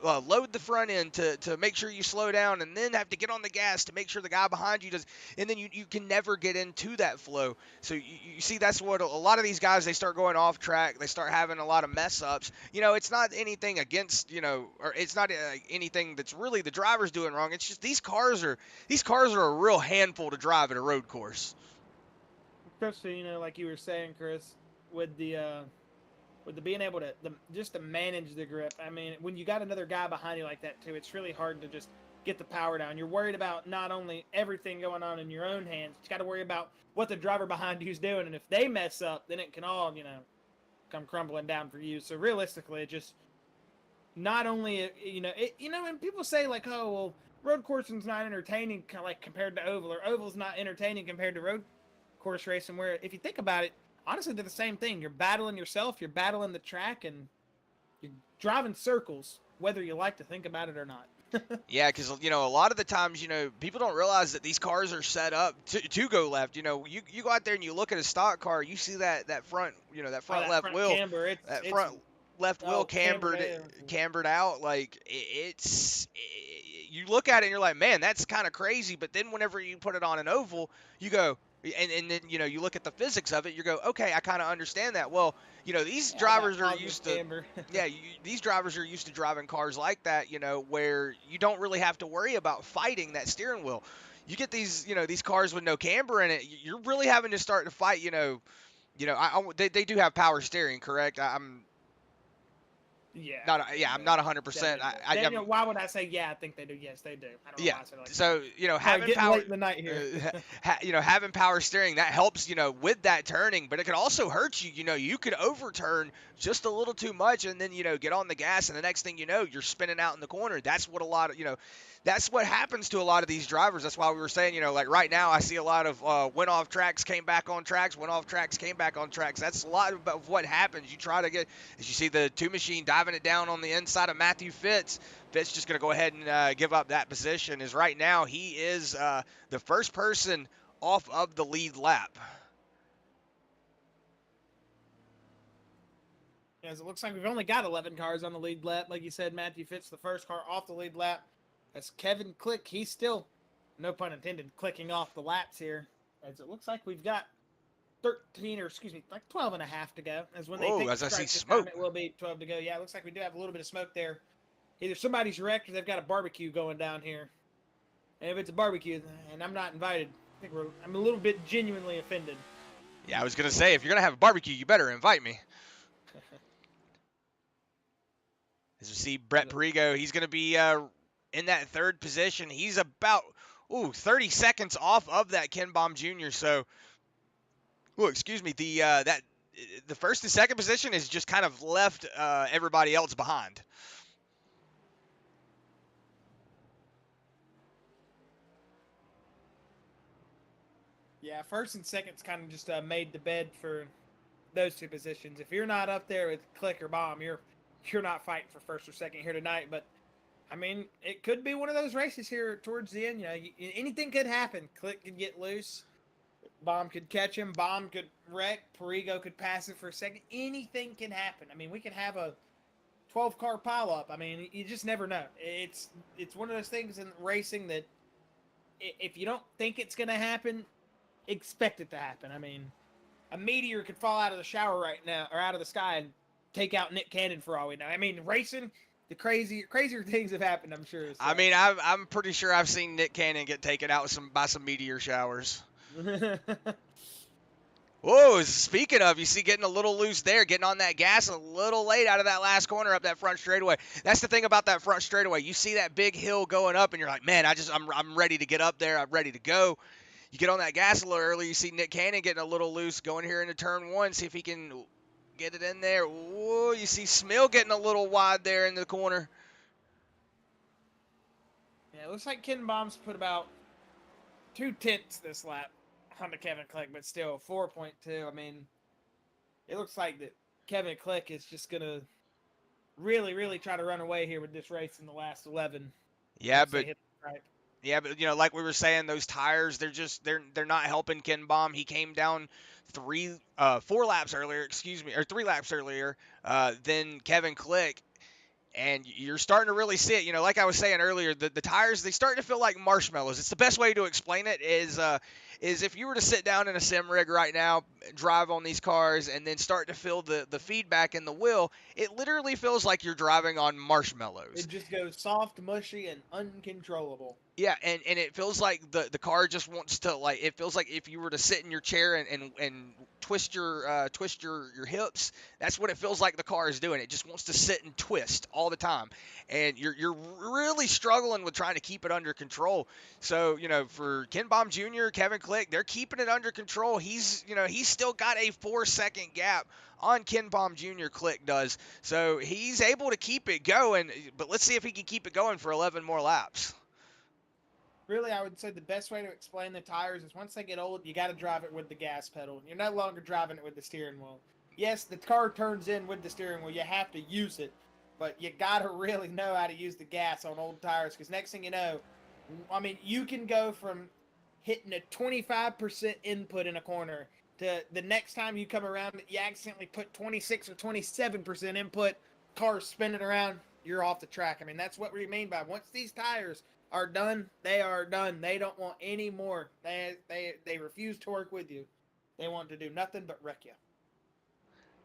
load the front end to make sure you slow down, and then have to get on the gas to make sure the guy behind you does, and then you can never get into that flow. So you see, that's what a lot of these guys, they start going off track, they start having a lot of mess ups. It's not anything against, or it's not anything that's really the driver's doing wrong. It's just these cars are a real handful to drive at a road course. Especially, like you were saying, Chris, with the being able to just to manage the grip. I mean, when you got another guy behind you like that too, it's really hard to just get the power down. You're worried about not only everything going on in your own hands, you got to worry about what the driver behind you's doing, and if they mess up, then it can all come crumbling down for you. So realistically, it just not only and people say like, oh well, road coursing's not entertaining kind of like compared to oval, or oval's not entertaining compared to road course racing. Where if you think about it, honestly, they're the same thing. You're battling yourself, you're battling the track, and you're driving circles, whether you like to think about it or not. Yeah, because, a lot of the times, people don't realize that these cars are set up to go left. You go out there and you look at a stock car, you see that front, that front left wheel. Camber, that front left wheel Oh, cambered cambered in. cambered out. Like you look at it and you're like, man, that's kind of crazy. But then whenever you put it on an oval, you go, and then you look at the physics of it, you go, okay, I kind of understand that. Well, these Yeah, all that drivers are positive used to. camber. Yeah, these drivers are used to driving cars like that, where you don't really have to worry about fighting that steering wheel. You get these cars with no camber in it, you're really having to start to fight. They do have power steering, correct? I'm Yeah, not. yeah, Yeah, I'm not 100%. definitely do. Daniel, why would I say yeah? I think they do. Yes, they do. I don't know Yeah. why I said it like that. So Sorry, having getting power, late in the night here. having power steering that helps with that turning, but it could also hurt you. You could overturn just a little too much, and then get on the gas, and the next thing you know, you're spinning out in the corner. That's what a lot of that's what happens to a lot of these drivers. That's why we were saying like right now I see a lot of went off tracks, came back on tracks, went off tracks, came back on tracks. That's a lot of what happens. You try to get, as you see the two machine diving it down on the inside of Matthew Fitz. Fitz just going to go ahead and give up that position. Is right now he is the first person off of the lead lap. As it looks like we've only got 11 cars on the lead lap. Like you said, Matthew Fitz, the first car off the lead lap. As Kevin Click, he's still, no pun intended, clicking off the laps here. As it looks like we've got 13, or excuse me, like 12 and a half to go. As when they Oh, think as I see this smoke. time, it will be 12 to go. Yeah, it looks like we do have a little bit of smoke there. Either somebody's wrecked or they've got a barbecue going down here. And if it's a barbecue and I'm not invited, I'm a little bit genuinely offended. Yeah, I was going to say, if you're going to have a barbecue, you better invite me. As you see, Brett Perigo, he's going to be in that third position. He's about 30 seconds off of that Ken Baum Jr. So, excuse me, the first and second position is just kind of left everybody else behind. Yeah, first and second's kind of just made the bed for those two positions. If you're not up there with Click or Bomb, you're not fighting for first or second here tonight. But I mean, it could be one of those races here towards the end. Anything could happen. Click could get loose. Bomb could catch him. Bomb could wreck. Perigo could pass it for a second. Anything can happen. I mean, we could have a 12-car pileup. I mean, you just never know. It's one of those things in racing that if you don't think it's going to happen, expect it to happen. I mean, a meteor could fall out of the shower right now, or out of the sky, and take out Nick Cannon for all we know. I mean, racing, the crazier things have happened, I'm sure. So. I mean, I'm pretty sure I've seen Nick Cannon get taken out by some meteor showers. Whoa, speaking of, you see getting a little loose there, getting on that gas a little late out of that last corner up that front straightaway. That's the thing about that front straightaway. You see that big hill going up, and you're like, man, I'm ready to get up there. I'm ready to go. You get on that gas a little early. You see Nick Cannon getting a little loose going here into turn one. See if he can get it in there. Whoa, you see Smill getting a little wide there in the corner. Yeah, it looks like Ken Baum's put about 2/10 this lap on the Kevin Click, but still 4.2. I mean, it looks like that Kevin Click is just going to really, really try to run away here with this race in the last 11. Yeah, but like we were saying, those tires, they're not helping Ken Baum. He came down 3 laps earlier than Kevin Click. And you're starting to really see it. Like I was saying earlier, the tires, they start to feel like marshmallows. It's the best way to explain it is if you were to sit down in a sim rig right now, drive on these cars, and then start to feel the feedback in the wheel, it literally feels like you're driving on marshmallows. It just goes soft, mushy, and uncontrollable. Yeah, and it feels like the car just wants to, like, it feels like if you were to sit in your chair and twist your hips, that's what it feels like the car is doing. It just wants to sit and twist all the time, and you're really struggling with trying to keep it under control. So for Ken Baum Jr., Kevin Click, they're keeping it under control. He's still got a 4-second gap on Ken Baum Jr. Click does, so he's able to keep it going. But let's see if he can keep it going for 11 more laps. Really, I would say the best way to explain the tires is once they get old, you got to drive it with the gas pedal. You're no longer driving it with the steering wheel. Yes, the car turns in with the steering wheel. You have to use it, but you got to really know how to use the gas on old tires, because next thing you know, I mean, you can go from hitting a 25% input in a corner to the next time you come around, you accidentally put 26 or 27% input car's spinning around, you're off the track. I mean, that's what we mean by once these tires are done, they are done. They don't want any more. They refuse to work with you. They want to do nothing but wreck you.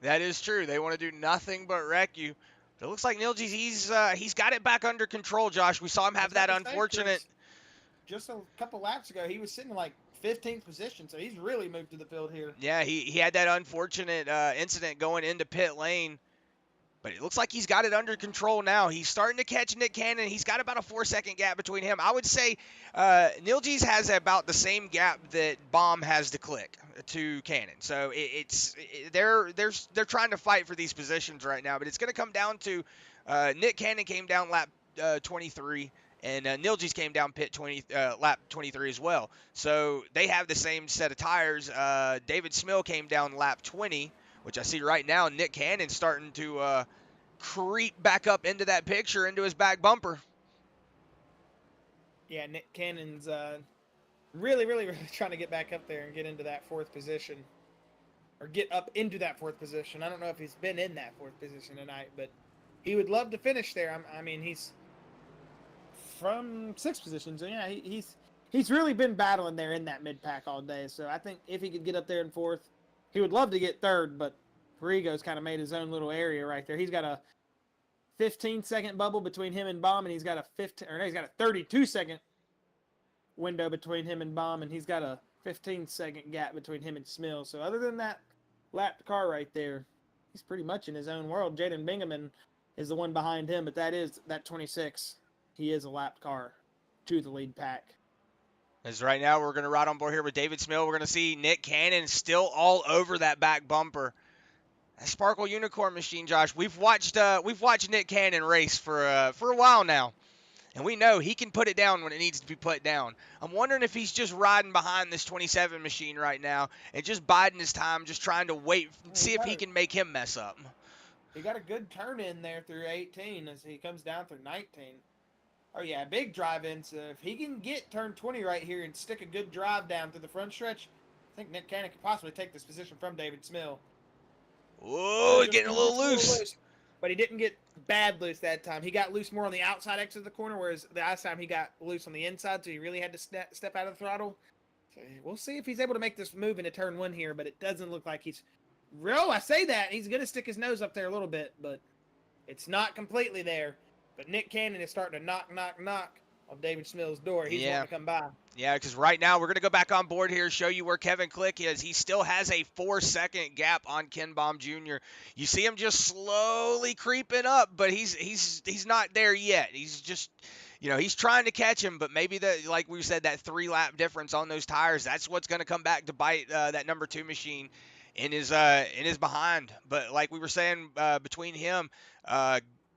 That is true. They want to do nothing but wreck you. But it looks like Nilji's he's got it back under control, Josh. We saw him I have was that about to say, unfortunate. Chris, just a couple laps ago, he was sitting in like 15th position, so he's really moved to the field here. Yeah, he had that unfortunate incident going into pit lane. But it looks like he's got it under control now. He's starting to catch Nick Cannon. He's got about a 4-second gap between him. I would say Nilji's has about the same gap that Baum has to Click to Cannon. So they're trying to fight for these positions right now. But it's going to come down to Nick Cannon came down lap 23. And Nilji's came down lap 23 as well. So they have the same set of tires. David Smill came down lap 20, which I see right now. Nick Cannon's starting to creep back up into that picture, into his back bumper. Yeah, Nick Cannon's really, really, really trying to get back up there and get into that fourth position. Or get up into that fourth position. I don't know if he's been in that fourth position tonight, but he would love to finish there. I mean, he's from sixth position, so yeah, he's really been battling there in that mid-pack all day. So I think if he could get up there in fourth, he would love to get third, but Perigo's kind of made his own little area right there. He's got a 15-second bubble between him and Baum, and he's got a 32-second window between him and Baum, and he's got a 15-second gap between him and Smill. So other than that lapped car right there, he's pretty much in his own world. Jaden Bingaman is the one behind him, but that 26. He is a lapped car to the lead pack. As right now we're going to ride on board here with David Smill. We're going to see Nick Cannon still all over that back bumper. That Sparkle Unicorn machine, Josh. We've watched Nick Cannon race for a while now, and we know he can put it down when it needs to be put down. I'm wondering if he's just riding behind this 27 machine right now and just biding his time, just trying to wait, see if he can make him mess up. He got a good turn in there through 18 as he comes down through 19. Oh, yeah, big drive in. So if he can get turn 20 right here and stick a good drive down through the front stretch, I think Nick Cannon could possibly take this position from David Smill. Whoa, getting a little loose. But he didn't get bad loose that time. He got loose more on the outside exit of the corner, whereas the last time he got loose on the inside, so he really had to step out of the throttle. So we'll see if he's able to make this move into turn 1 here, but it doesn't look like he's... I say that. He's going to stick his nose up there a little bit, but it's not completely there. But Nick Cannon is starting to knock on David Smill's door. He's wanting to come by. Yeah, because right now we're going to go back on board here, show you where Kevin Click is. He still has a 4-second gap on Ken Baum Jr. You see him just slowly creeping up, but he's not there yet. He's just, he's trying to catch him, but maybe like we said, that 3-lap difference on those tires, that's what's going to come back to bite that number 2 machine in his behind. But like we were saying, between him,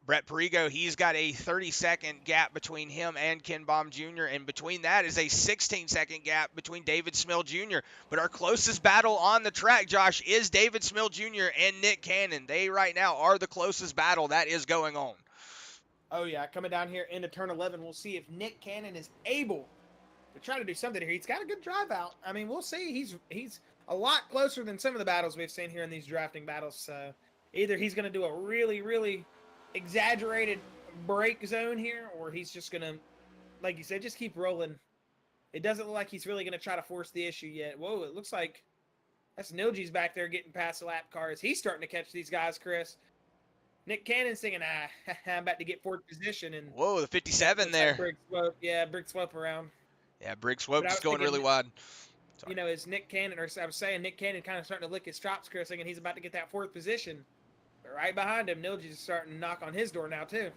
Brett Perigo, he's got a 30-second gap between him and Ken Baum Jr., and between that is a 16-second gap between David Smill Jr. But our closest battle on the track, Josh, is David Smill Jr. and Nick Cannon. They right now are the closest battle that is going on. Oh, yeah, coming down here into turn 11, we'll see if Nick Cannon is able to try to do something here. He's got a good drive out. I mean, we'll see. He's a lot closer than some of the battles we've seen here in these drafting battles. So either he's going to do a really, really exaggerated break zone here, or he's just gonna, like you said, just keep rolling. It doesn't look like he's really gonna try to force the issue yet. Whoa, it looks like that's Nilji's back there getting past the lap cars. He's starting to catch these guys, Chris. Nick Cannon's thinking, I'm about to get fourth position. And whoa, the 57 there. Like Brig swope around. Yeah, Brig swope is going really wide. Sorry. Is Nick Cannon, or I was saying Nick Cannon kind of starting to lick his chops, Chris, thinking he's about to get that fourth position. But right behind him, Nilji's starting to knock on his door now, too.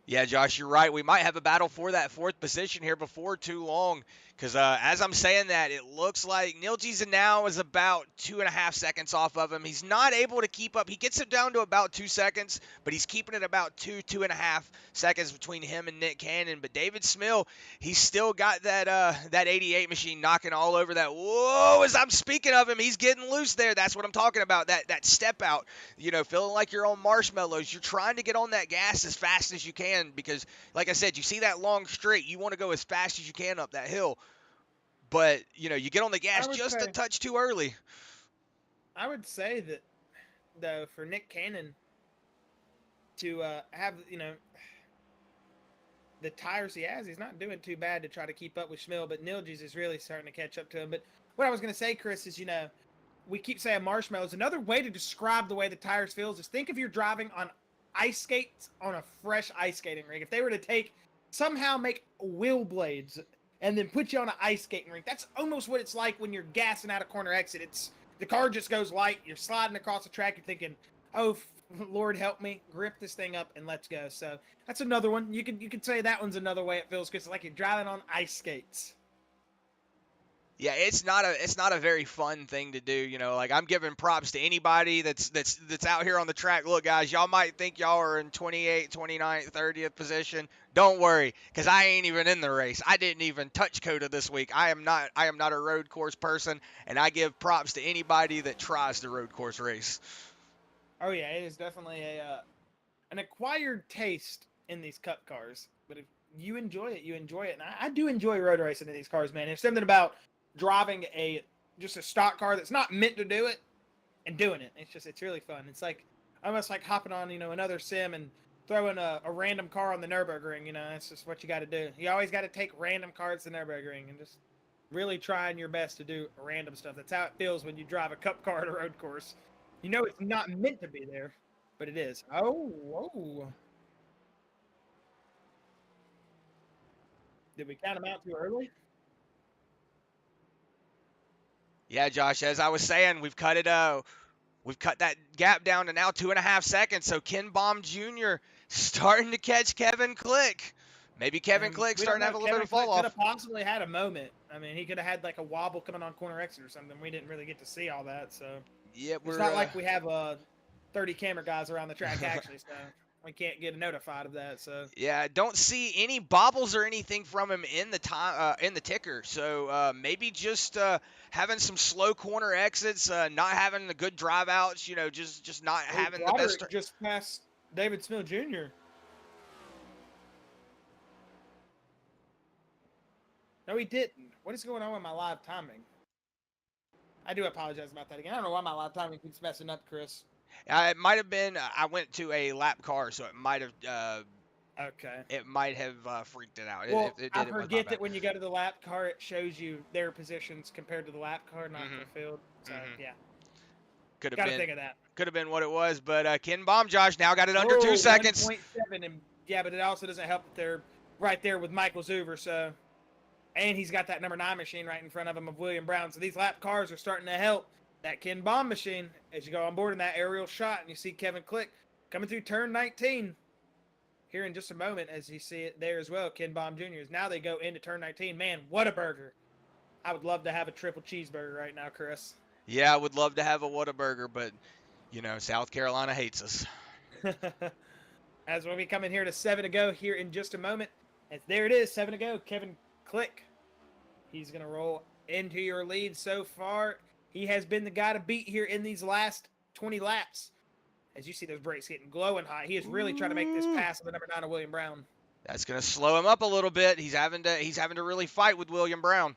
Yeah, Josh, you're right. We might have a battle for that fourth position here before too long. Because as I'm saying that, it looks like Nilji's now is about 2.5 seconds off of him. He's not able to keep up. He gets it down to about 2 seconds, but he's keeping it about 2.5 seconds between him and Nick Cannon. But David Smill, he's still got that 88 machine knocking all over that. Whoa, as I'm speaking of him, he's getting loose there. That's what I'm talking about, that step out. Feeling like you're on marshmallows. You're trying to get on that gas as fast as you can because, like I said, you see that long straight. You want to go as fast as you can up that hill. but you know, you get on the gas I would just a say, touch too early. I would say that though for Nick Cannon to have the tires he has, he's not doing too bad to try to keep up with Schmill, but Nilges is really starting to catch up to him. But what I was going to say, Chris, is we keep saying marshmallows. Another way to describe the way the tires feels is think if you're driving on ice skates on a fresh ice skating rink. If they were to somehow make wheel blades and then put you on an ice skating rink, that's almost what it's like when you're gassing out a corner exit. It's the car just goes light. You're sliding across the track. You're thinking, oh, Lord help me, grip this thing up and let's go. So that's another one. You could say that one's another way it feels because it's like you're driving on ice skates. Yeah, it's not a very fun thing to do, you know. Like, I'm giving props to anybody that's out here on the track. Look, guys, y'all might think y'all are in 28th, 29th, 30th position. Don't worry, because I ain't even in the race. I didn't even touch COTA this week. I am not a road course person, and I give props to anybody that tries the road course race. Oh yeah, it is definitely an acquired taste in these cup cars. But if you enjoy it, you enjoy it. And I do enjoy road racing in these cars, man. There's something about driving just a stock car that's not meant to do it and doing it. It's really fun. It's like almost like hopping on, another sim and throwing a random car on the Nürburgring. That's just what you got to do. You always got to take random cars to the Nürburgring and just really trying your best to do random stuff. That's how it feels when you drive a cup car at a road course. It's not meant to be there, but it is. Oh, whoa. Did we count them out too early? Yeah, Josh, as I was saying, we've cut that gap down to now 2.5 seconds. So Ken Baum Jr. starting to catch Kevin Click. Maybe Kevin Click We don't starting to know. have a little Kevin bit of fall Click could off. have possibly had a moment. I mean, he could have had like a wobble coming on corner exit or something. We didn't really get to see all that, so Yeah, it's not like we have 30 camera guys around the track actually, so we can't get notified of that. So yeah, don't see any bobbles or anything from him in the time in the ticker. So maybe just having some slow corner exits, not having the good drive outs. Just not having the best. Broderick just passed David Smith Jr. No, he didn't. What is going on with my live timing? I do apologize about that again. I don't know why my live timing keeps messing up, Chris. It might have been. I went to a lap car, so it might have. Okay. It might have freaked it out. Well, It I did. It was my forget bad. that when you go to the lap car, it shows you their positions compared to the lap car, not the field. So, yeah. Could have Got to been. think of that. Could have been what it was, but Ken Baum, Josh, now got it under 2 Oh, seconds. 1.7, and yeah, but it also doesn't help that they're right there with Michael Zuber, so, and he's got that number 9 machine right in front of him of William Brown, so these lap cars are starting to help that Ken Baum machine as you go on board in that aerial shot, and you see Kevin Click coming through turn 19 here in just a moment as you see it there as well. Ken Baum Jr. Now they go into turn 19. Man, what a burger. I would love to have a triple cheeseburger right now, Chris. Yeah, I would love to have a Whataburger, but South Carolina hates us. As we'll be coming here to 7 to go here in just a moment. As there it is, 7 to go. Kevin Click. He's going to roll into your lead so far. He has been the guy to beat here in these last 20 laps. As you see those brakes getting glowing hot, he is really trying to make this pass of the number 9 of William Brown. That's going to slow him up a little bit. He's having to really fight with William Brown.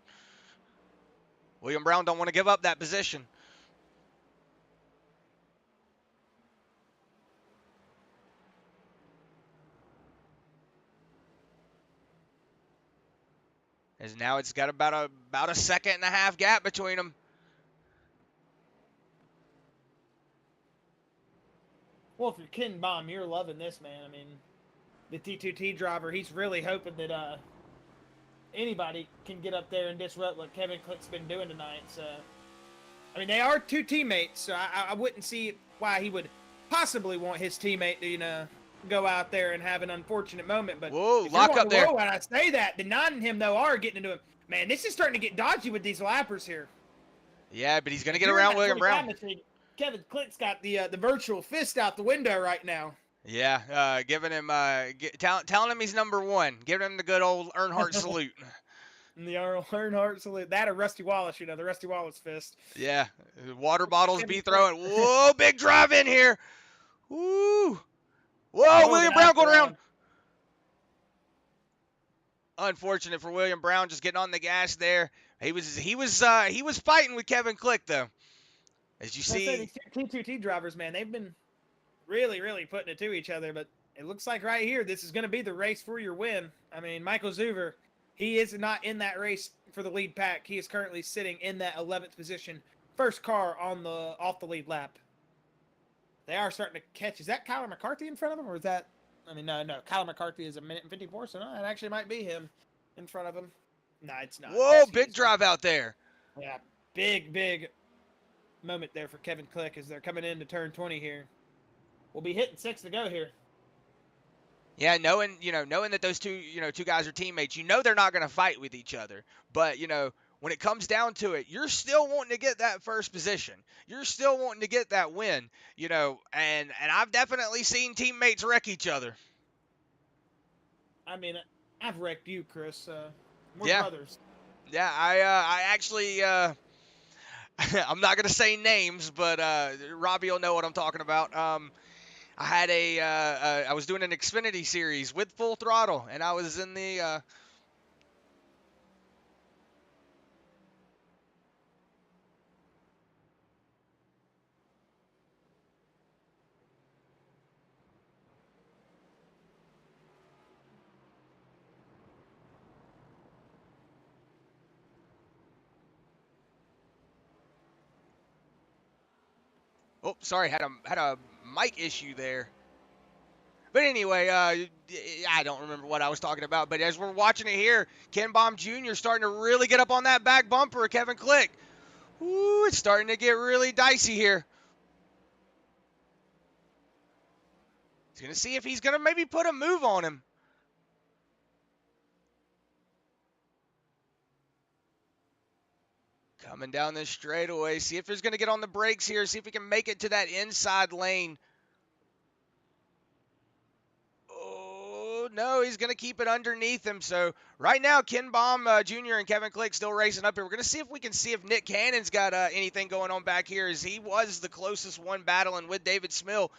William Brown don't want to give up that position. As now it's got about a second and a half gap between them. Well, if you're Ken Baum, you're loving this, man. I mean, the T2T driver, he's really hoping that anybody can get up there and disrupt what Kevin Click's been doing tonight. So, I mean, they are two teammates, so I wouldn't see why he would possibly want his teammate to, go out there and have an unfortunate moment. But whoa, if lock you're up there. when I say that, then Nine and him, though, are getting into him. Man, this is starting to get dodgy with these lappers here. Yeah, but he's going to get around William Brown. Kevin Click's got the virtual fist out the window right now. Yeah, giving him telling him he's number 1, giving him the good old Earnhardt salute. The Earnhardt salute. That or Rusty Wallace, the Rusty Wallace fist. Yeah, water bottles be throwing. Whoa, big drive in here. Woo. Whoa, William Brown going around. Unfortunate for William Brown, just getting on the gas there. He was fighting with Kevin Click though. As you I say see, these two T2T drivers, man, they've been really, really putting it to each other. But it looks like right here, this is going to be the race for your win. I mean, Michael Zuver, he is not in that race for the lead pack. He is currently sitting in that 11th position, first car on the off the lead lap. They are starting to catch. Is that Kyler McCarthy in front of him, or is that? I mean, no. Kyler McCarthy is a minute and 54, so no, it actually might be him in front of him. No, it's not. whoa, Yes, he big is. drive out there. Yeah, big moment there for Kevin Click as they're coming into turn 20 here. We'll be hitting 6 to go here. Yeah, knowing that those two guys are teammates, they're not going to fight with each other. But when it comes down to it, you're still wanting to get that first position. You're still wanting to get that win. And I've definitely seen teammates wreck each other. I mean, I've wrecked you, Chris. We're Yeah, brothers. yeah. I actually I'm not going to say names, but Robbie will know what I'm talking about. I had I was doing an Xfinity series with Full Throttle, and I was in the oh, sorry, had a mic issue there. But anyway, I don't remember what I was talking about. But as we're watching it here, Ken Baum Jr. starting to really get up on that back bumper of Kevin Click. Ooh, it's starting to get really dicey here. He's going to see if he's going to maybe put a move on him. Coming down this straightaway. See if he's going to get on the brakes here. See if he can make it to that inside lane. Oh, no, he's going to keep it underneath him. So right now, Ken Baum Jr. and Kevin Click still racing up here. We're going to see if we can see if Nick Cannon's got anything going on back here, as he was the closest one battling with David Smill.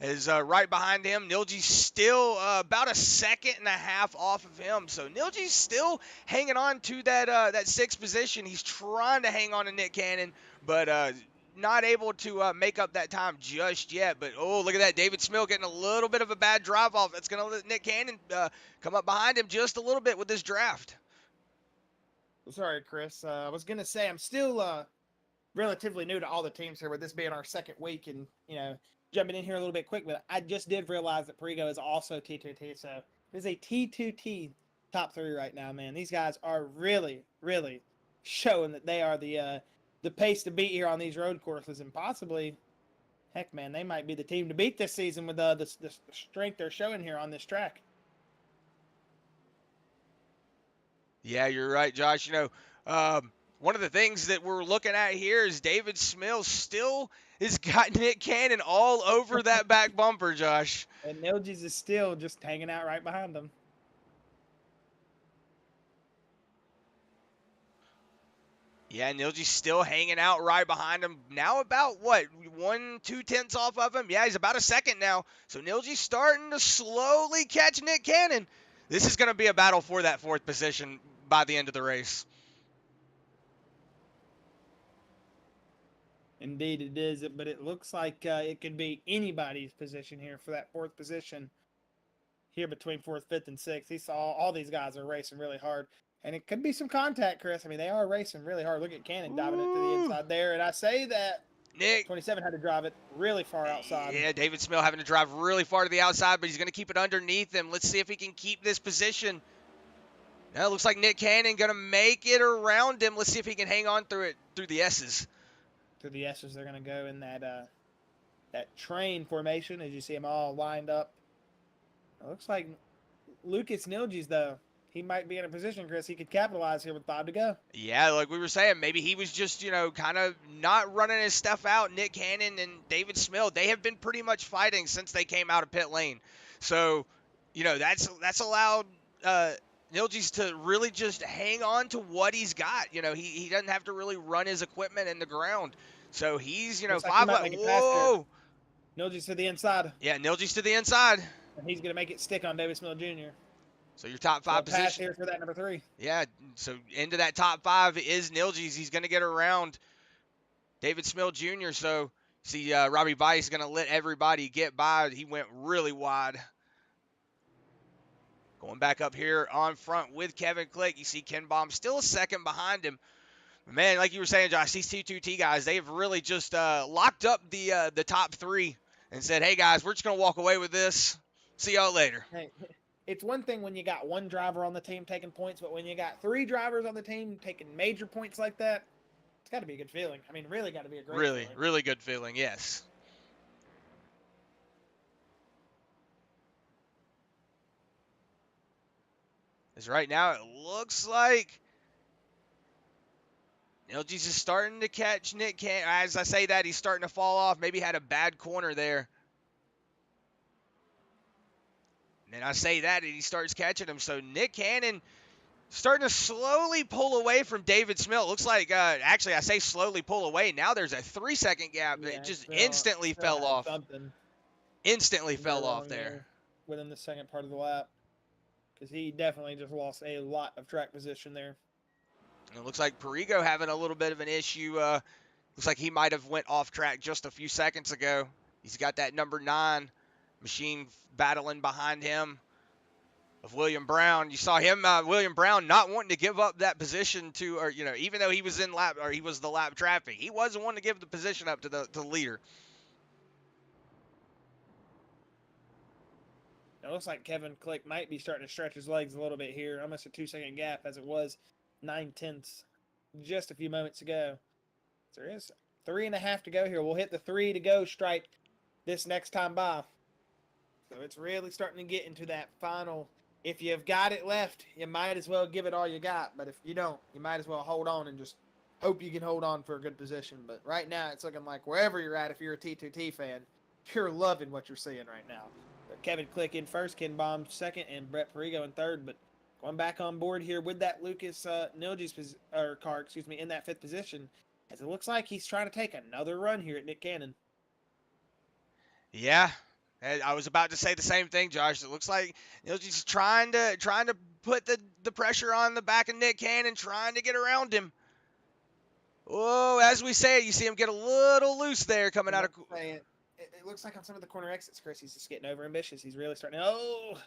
Is right behind him. Nilji's still about a second and a half off of him. So Nilji's still hanging on to that sixth position. He's trying to hang on to Nick Cannon, but not able to make up that time just yet. But, oh, look at that. David Smill getting a little bit of a bad drive off. That's going to let Nick Cannon come up behind him just a little bit with this draft. Sorry, Chris. I was going to say I'm still relatively new to all the teams here, with this being our second week and, jumping in here a little bit quick, but I just did realize that Perigo is also T2T, so it is a T2T top 3 right now, man. These guys are really, really showing that they are the pace to beat here on these road courses, and possibly, heck, man, they might be the team to beat this season with the strength they're showing here on this track. Yeah, you're right, Josh. One of the things that we're looking at here is David Smill still has got Nick Cannon all over that back bumper, Josh. And Nilges is still just hanging out right behind them. Yeah, Nilji's still hanging out right behind him. Now about, 1-2 tenths off of him? Yeah, he's about a second now. So Nilji's starting to slowly catch Nick Cannon. This is going to be a battle for that fourth position by the end of the race. Indeed it is, but it looks like it could be anybody's position here for that fourth position here between fourth, fifth, and sixth. He saw all these guys are racing really hard. And it could be some contact, Chris. I mean, they are racing really hard. Look at Cannon diving it to the inside there. And I say that Nick 27 had to drive it really far outside. Yeah, David Smill having to drive really far to the outside, but he's going to keep it underneath him. Let's see if he can keep this position. Now it looks like Nick Cannon going to make it around him. Let's see if he can hang on through the S's. Through the S's, they're going to go in that train formation, as you see them all lined up. It looks like Lucas Nilges, though, he might be in a position, Chris, he could capitalize here with 5 to go. Yeah, like we were saying, maybe he was just, kind of not running his stuff out. Nick Cannon and David Smill, they have been pretty much fighting since they came out of pit lane. So, that's allowed Nilges to really just hang on to what he's got. He doesn't have to really run his equipment in the ground. So he's, Looks like 5 he might left. make it past Whoa! Nilges to the inside. Yeah, Nilges to the inside. And he's going to make it stick on David Smill Jr. So your top So a 5 pass position. here for that number 3. Yeah, so into that top 5 is Nilges. He's going to get around David Smill Jr. So see, Robbie Vice is going to let everybody get by. He went really wide. Going back up here on front with Kevin Click. You see Ken Baum still a second behind him. Man, like you were saying, Josh, these T2T guys, they've really just locked up the top 3 and said, hey, guys, we're just going to walk away with this. See y'all later. Hey, it's one thing when you got one driver on the team taking points, but when you got 3 drivers on the team taking major points like that, it's got to be a good feeling. I mean, really got to be a great feeling. Really good feeling, yes. Because right now it looks like Nilges is starting to catch Nick Cannon. As I say that, he's starting to fall off. Maybe had a bad corner there. And then I say that, and he starts catching him. So Nick Cannon starting to slowly pull away from David Smith. Looks like, actually, I say slowly pull away. Now there's a 3-second gap that just instantly fell off. Instantly fell off there. Within the second part of the lap. Because he definitely just lost a lot of track position there. And it looks like Perigo having a little bit of an issue. Looks like he might have went off track just a few seconds ago. He's got that number 9 machine battling behind him of William Brown. You saw him, William Brown, not wanting to give up that position to, or even though he was in lap, or he was the lap traffic, he wasn't wanting to give the position up to the leader. It looks like Kevin Click might be starting to stretch his legs a little bit here. Almost a 2-second gap as it was 9/10 just a few moments ago. So there is 3.5 to go here. We'll hit the 3 to go strike this next time by. So it's really starting to get into that final. If you've got it left, you might as well give it all you got. But if you don't, you might as well hold on and just hope you can hold on for a good position. But right now, it's looking like wherever you're at, if you're a T2T fan, you're loving what you're seeing right now. Kevin Click in first, Ken Baum second, and Brett Perigo in third. But going back on board here with that Lucas Nilges car, in that 5th position, as it looks like he's trying to take another run here at Nick Cannon. Yeah, I was about to say the same thing, Josh. It looks like Nilges trying to put the pressure on the back of Nick Cannon, trying to get around him. Oh, as we say it, you see him get a little loose there coming out of. It looks like on some of the corner exits, Chris, he's just getting over ambitious. He's really starting to,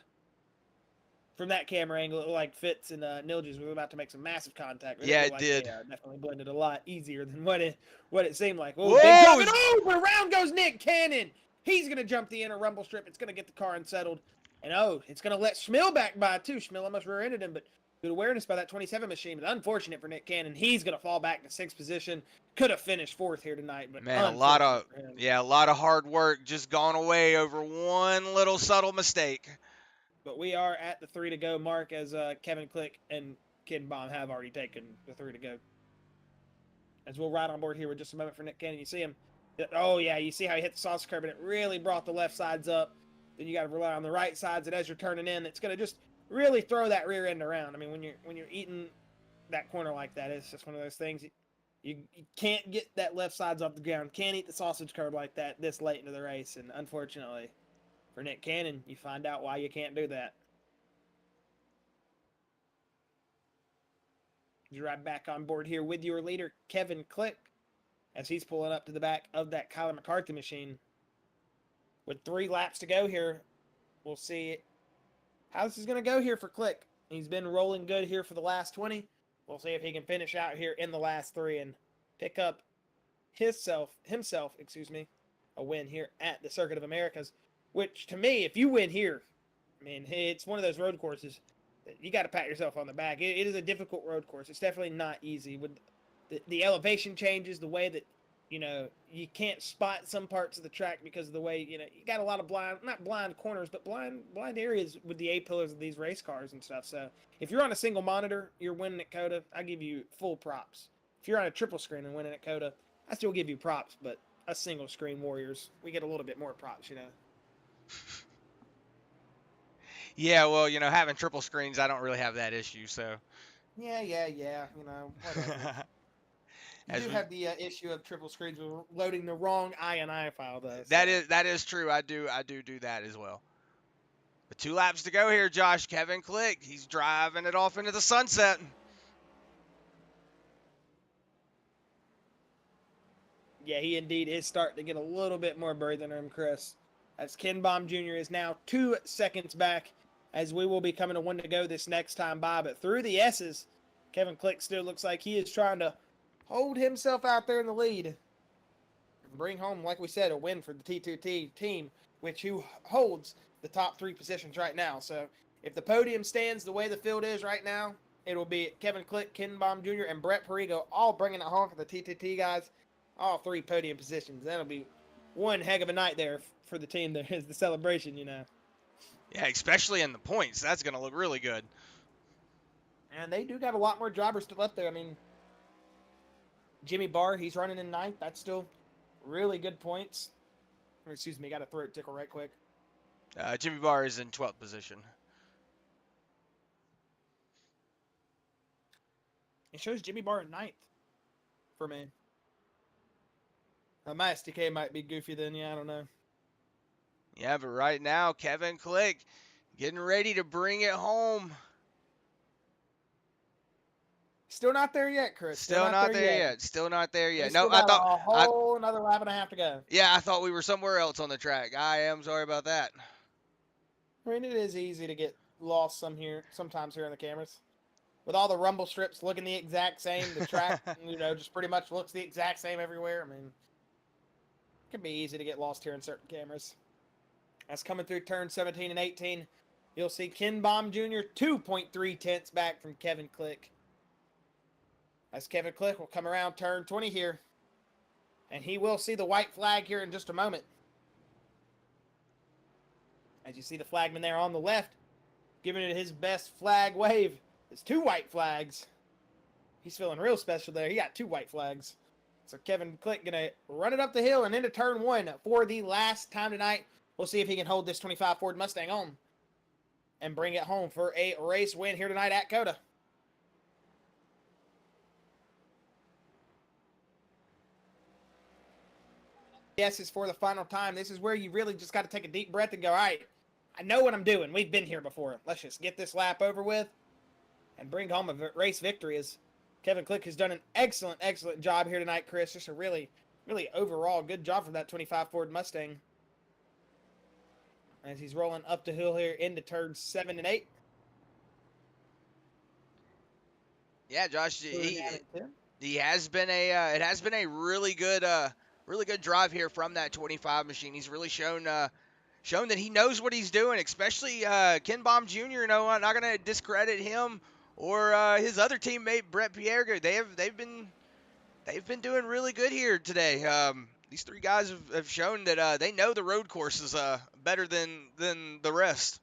from that camera angle, it looked like Fitz and Nilges were about to make some massive contact. Yeah, it like did. They, definitely blended a lot easier than what it seemed like. Whoa! Big jump, and over! Around goes Nick Cannon! He's going to jump the inner rumble strip. It's going to get the car unsettled. And, it's going to let Schmill back by, too. Schmill almost rear-ended him, but good awareness by that 27 machine. But unfortunate for Nick Cannon. He's going to fall back to 6th position. Could have finished 4th here tonight. But man, a lot of hard work just gone away over one little subtle mistake. But we are at the 3 to go mark as Kevin Click and Ken Baum have already taken the 3 to go. As we'll ride on board here with just a moment for Nick Cannon. You see him. Oh, yeah, you see how he hit the saucer curb, and it really brought the left sides up. Then you got to rely on the right sides, and as you're turning in, it's going to just really throw that rear end around. I mean, when you're eating that corner like that, it's just one of those things. You can't get that left sides off the ground. Can't eat the sausage curb like that this late into the race, and unfortunately for Nick Cannon, you find out why you can't do that. You ride back on board here with your leader, Kevin Click, as he's pulling up to the back of that Kyler McCarthy machine. With 3 laps to go here, we'll see how this is going to go here for Click. He's been rolling good here for the last 20. We'll see if he can finish out here in the last 3 and pick up himself, a win here at the Circuit of Americas. Which, to me, if you win here, I mean, it's one of those road courses that you got to pat yourself on the back. It is a difficult road course. It's definitely not easy. With the elevation changes, the way that, you can't spot some parts of the track because of the way, you got a lot of not blind corners, but blind areas with the A-pillars of these race cars and stuff. So if you're on a single monitor, you're winning at COTA, I give you full props. If you're on a triple screen and winning at COTA, I still give you props, but us single screen warriors, we get a little bit more props, Yeah, well, having triple screens, I don't really have that issue, so. Yeah, whatever. You do have the issue of triple screens with loading the wrong INI file, though. So. That is true. I do that as well. But 2 laps to go here, Josh. Kevin Click, he's driving it off into the sunset. Yeah, he indeed is starting to get a little bit more burden in him, Chris. As Ken Baum Jr. is now 2 seconds back, as we will be coming to 1 to go this next time by. But through the S's, Kevin Click still looks like he is trying to hold himself out there in the lead and bring home, like we said, a win for the T2T team, which who holds the top 3 positions right now. So if the podium stands the way the field is right now, it'll be Kevin Click, Ken Baum Jr., and Brett Perigo all bringing it home for the T2T guys. All 3 podium positions. That'll be one heck of a night there for the team. There is the celebration, you know. Yeah, especially in the points. That's going to look really good. And they do got a lot more drivers still up there. I mean, Jimmy Barr, he's running in 9th. That's still really good points. Or, excuse me, got to throat tickle right quick. Jimmy Barr is in 12th position. It shows Jimmy Barr in 9th for me. My SDK might be goofy then, yeah, I don't know. Yeah, but right now, Kevin Click getting ready to bring it home. Still not there yet, Chris. Still not there yet. Still not there yet. No, I thought a whole another lap and a half to go. Yeah, I thought we were somewhere else on the track. I am sorry about that. I mean, it is easy to get lost sometimes here in the cameras. With all the rumble strips looking the exact same, the track, just pretty much looks the exact same everywhere. I mean, it can be easy to get lost here in certain cameras. As coming through turn 17 and 18, you'll see Ken Baum Jr. 2.3 tenths back from Kevin Click. As Kevin Click will come around turn 20 here. And he will see the white flag here in just a moment. As you see the flagman there on the left, giving it his best flag wave. It's 2 white flags. He's feeling real special there. He got 2 white flags. So Kevin Click going to run it up the hill and into turn 1 for the last time tonight. We'll see if he can hold this 25 Ford Mustang on and bring it home for a race win here tonight at COTA. Yes, is for the final time. This is where you really just got to take a deep breath and go, all right, I know what I'm doing. We've been here before. Let's just get this lap over with and bring home a race victory. As Kevin Click has done an excellent job here tonight, Chris. Just a really overall good job from that 25 Ford Mustang. As he's rolling up the hill here into turns 7 and 8. Yeah, Josh, he has been it has been a really good drive here from that 25 machine. He's really shown that he knows what he's doing, especially Ken Baum Jr. I'm not going to discredit him or his other teammate Brett Pierre. They've been doing really good here today. These 3 guys have shown that they know the road courses better than the rest.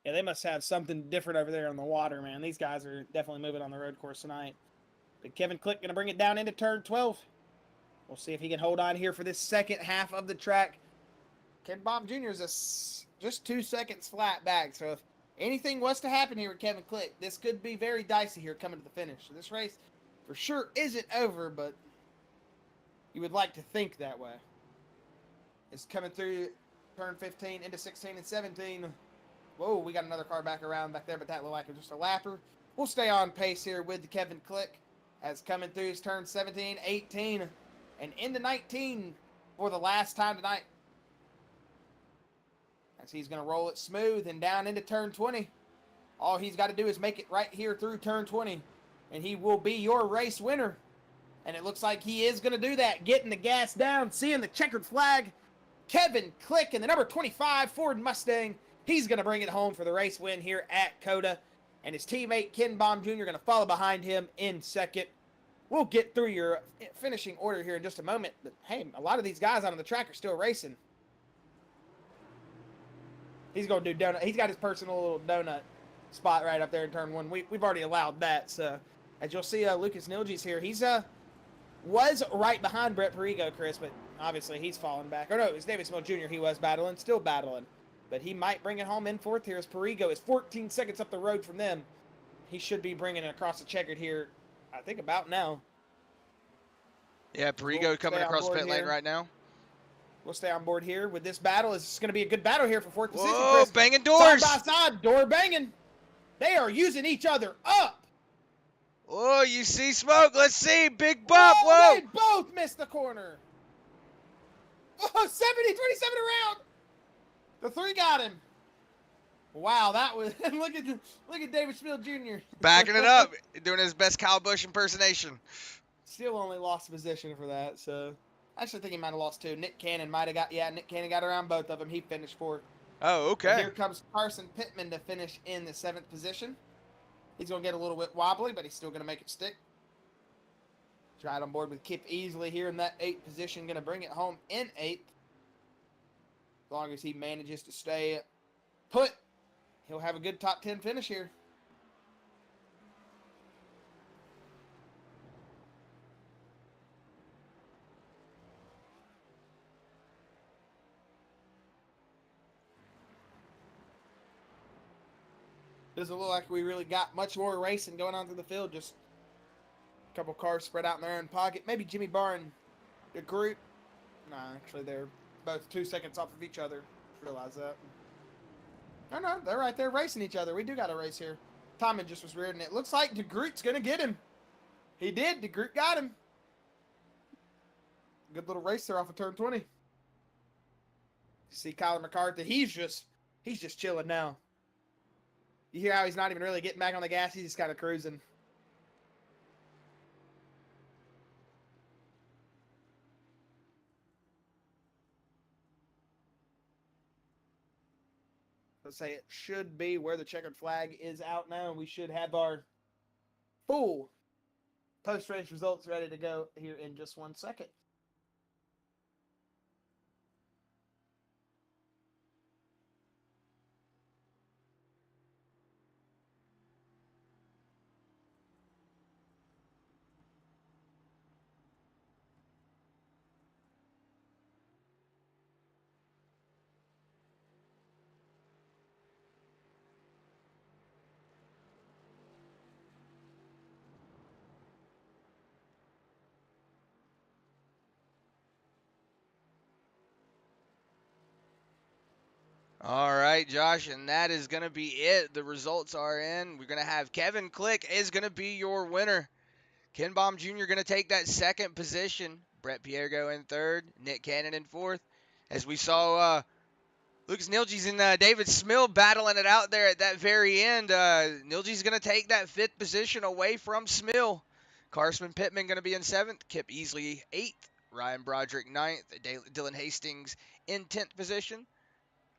Yeah, they must have something different over there on the water, man. These guys are definitely moving on the road course tonight. But Kevin Click going to bring it down into turn 12. We'll see if he can hold on here for this second half of the track. Ken Baum Jr. is just 2 seconds flat back. So if anything was to happen here with Kevin Click, this could be very dicey here coming to the finish. So this race for sure isn't over, but you would like to think that way. It's coming through turn 15 into 16 and 17. Whoa, we got another car back around back there, but that looked like it was just a lapper. We'll stay on pace here with the Kevin Click as coming through his turn 17, 18, and into 19 for the last time tonight. As he's going to roll it smooth and down into turn 20. All he's got to do is make it right here through turn 20, and he will be your race winner. And it looks like he is going to do that, getting the gas down, seeing the checkered flag. Kevin Click in the number 25 Ford Mustang. He's going to bring it home for the race win here at COTA. And his teammate, Ken Baum Jr., going to follow behind him in second. We'll get through your finishing order here in just a moment. But, hey, a lot of these guys out on the track are still racing. He's going to do donut. He's got his personal little donut spot right up there in turn 1. We've already allowed that. So, as you'll see, Lucas Nilge's here. He's was right behind Brett Perigo, Chris, but obviously he's falling back. Oh, no, it was David Smith Jr. he was battling, still battling. But he might bring it home in 4th here as Perigo is 14 seconds up the road from them. He should be bringing it across the checkered here, I think, about now. Yeah, We'll Perigo coming stay on across board pit lane here. right now. We'll stay on board here with this battle. It's going to be a good battle here for fourth position, Whoa, Chris. banging Side doors. by side, door banging. They are using each other up. Oh, you see smoke. Let's see. Big bump. Whoa, Whoa. they both missed the corner. Oh, 70, 27 around. The three got him. Wow, that was look at David Schmidt Jr. Backing it up. Doing his best Kyle Busch impersonation. Still only lost a position for that, so I actually think he might have lost two. Nick Cannon might have got Nick Cannon got around both of them. He finished fourth. Oh, And okay. here comes Carson Pittman to finish in the 7th position. He's going to get a little bit wobbly, but he's still going to make it stick. Right on board with Kip Easley here in that 8th position. Going to bring it home in 8th. As long as he manages to stay put, he'll have a good top 10 finish here. Doesn't look like we really got much more racing going on through the field. Just a couple cars spread out in their own pocket. Maybe Jimmy Barr and the group. No, actually, they're both 2 seconds off of each other. Realize that. No, they're right there racing each other. We do got a race here. Tommy just was reared, and it looks like DeGroot's going to get him. He did. DeGroot got him. Good little race there off of turn 20. You see Kyler McCarthy. He's just chilling now. You hear how he's not even really getting back on the gas. He's just kind of cruising. Let's say it should be where the checkered flag is out now. And we should have our full post-race results ready to go here in just 1 second. All right, Josh, and that is going to be it. The results are in. We're going to have Kevin Click is going to be your winner. Ken Baum Jr. going to take that 2nd position. Brett Piergo in 3rd. Nick Cannon in 4th. As we saw Lucas Nilges and David Smill battling it out there at that very end. Nilges going to take that 5th position away from Smill. Carson Pittman going to be in 7th. Kip Easley 8th. Ryan Broderick 9th. Dylan Hastings in 10th position.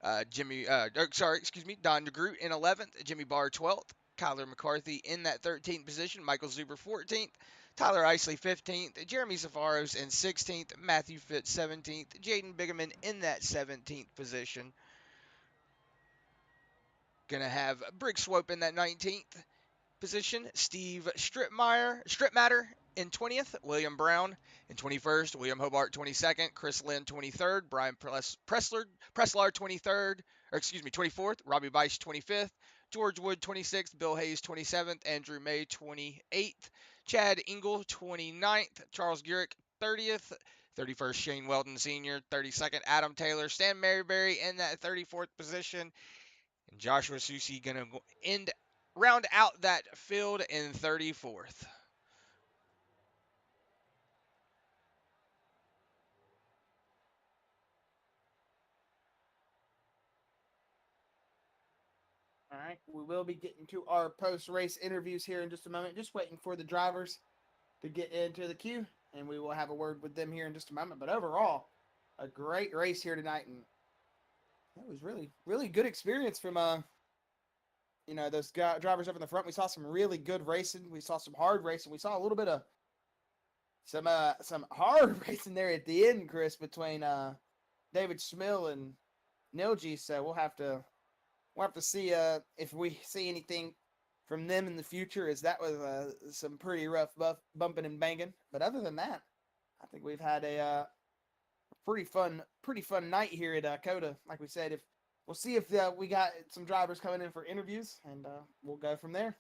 Don DeGroot in 11th, Jimmy Barr 12th, Kyler McCarthy in that 13th position, Michael Zuber 14th, Tyler Isley 15th, Jeremy Zafaros in 16th, Matthew Fitz 17th, Jaden Bigeman in that 17th position. Gonna have Brick Swope in that 19th position, Steve Stripmatter in 20th, William Brown in 21st, William Hobart 22nd, Chris Lynn 23rd, Brian Pressler 24th, Robbie Bice 25th, George Wood 26th, Bill Hayes 27th, Andrew May 28th, Chad Engel 29th, Charles Gurick 30th, 31st Shane Weldon Sr., 32nd Adam Taylor, Stan Maryberry in that 34th position, and Joshua Susi gonna round out that field in 34th. All right, we will be getting to our post-race interviews here in just a moment. Just waiting for the drivers to get into the queue, and we will have a word with them here in just a moment. But overall, a great race here tonight, and that was really good experience from those drivers up in the front. We saw some really good racing. We saw some hard racing. We saw a little bit of some hard racing there at the end, Chris, between David Schmill and Nilgi. So we'll have to see if we see anything from them in the future, as that was some pretty rough bumping and banging. But other than that, I think we've had a pretty fun night here at COTA. Like we said, if we'll see if we got some drivers coming in for interviews, and we'll go from there.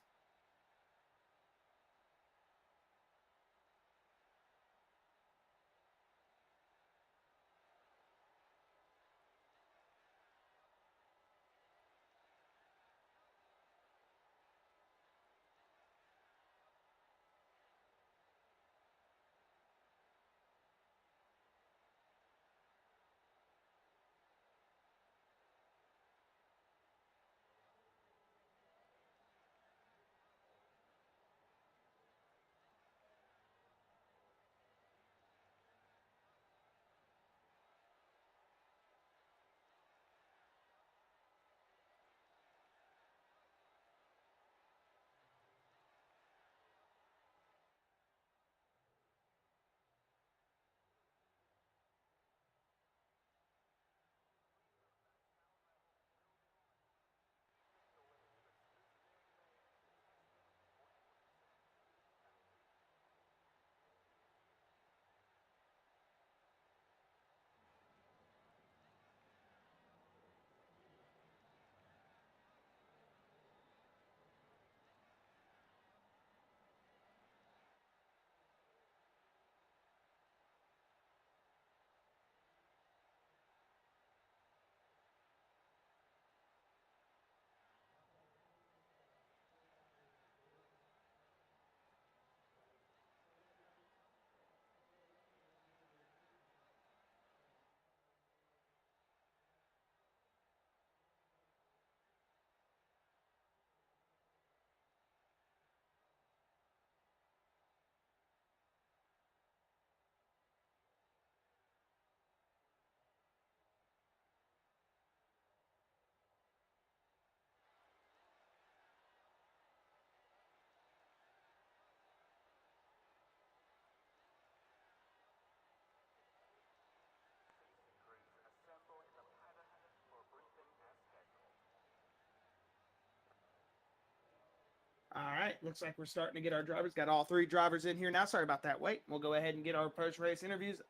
right, looks like we're starting to get our drivers. Got all three drivers in here now. Sorry about that wait. We'll go ahead and get our post-race interviews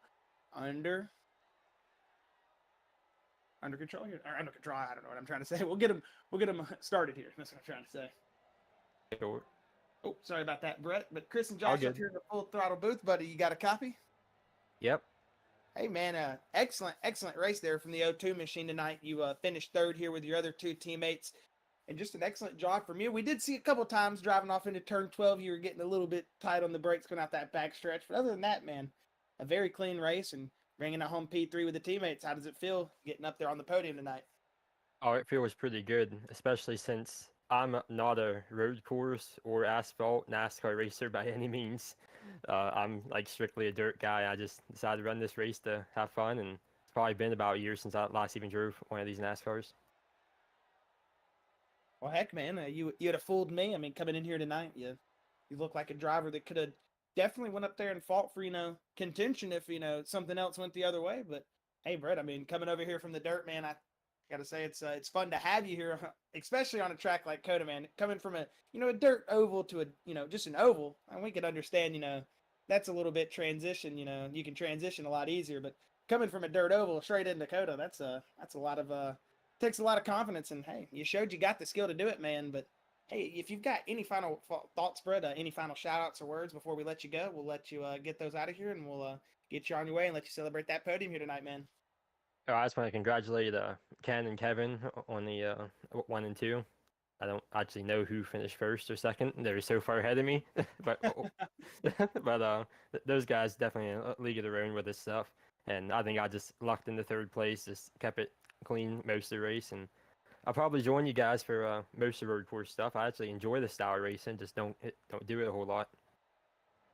under control here. Or under control. I don't know what I'm trying to say. We'll get them started here. That's what I'm trying to say. Sure. Oh, sorry about that, Brett. But Chris and All Josh up good. here in the Full Throttle booth, buddy. You got a copy? Yep. Hey, man, excellent race there from the O2 machine tonight. You finished third here with your other two teammates, and just an excellent job from you. We did see a couple times driving off into turn 12, you were getting a little bit tight on the brakes going out that back stretch. But other than that, man, a very clean race and bringing it home P3 with the teammates. How does it feel getting up there on the podium tonight? Oh, it feels pretty good, especially since I'm not a road course or asphalt NASCAR racer by any means. I'm like strictly a dirt guy. I just decided to run this race to have fun, and it's probably been about a year since I last even drove one of these NASCARs. Well, heck, man, you'd have fooled me. I mean, coming in here tonight, you look like a driver that could have definitely went up there and fought for contention if something else went the other way. But hey, Brett, I mean, coming over here from the dirt, man, I gotta say it's fun to have you here, especially on a track like Coda, man. Coming from a a dirt oval to a just an oval, and we could understand that's a little bit transition. You can transition a lot easier, but coming from a dirt oval straight into Coda, that's a lot of takes a lot of confidence. And hey, you showed you got the skill to do it, man. But hey, if you've got any final thoughts, Brett, any final shout outs or words before we let you go, we'll let you get those out of here, and we'll get you on your way and let you celebrate that podium here tonight, man. I just want to congratulate Ken and Kevin on the 1 and 2. I don't actually know who finished first or second. They're so far ahead of me, but those guys definitely a league of their own with this stuff. And I think I just lucked into third place, just kept it clean most of the race, and I'll probably join you guys for most of the road course stuff. I actually enjoy the style racing, just don't do it a whole lot.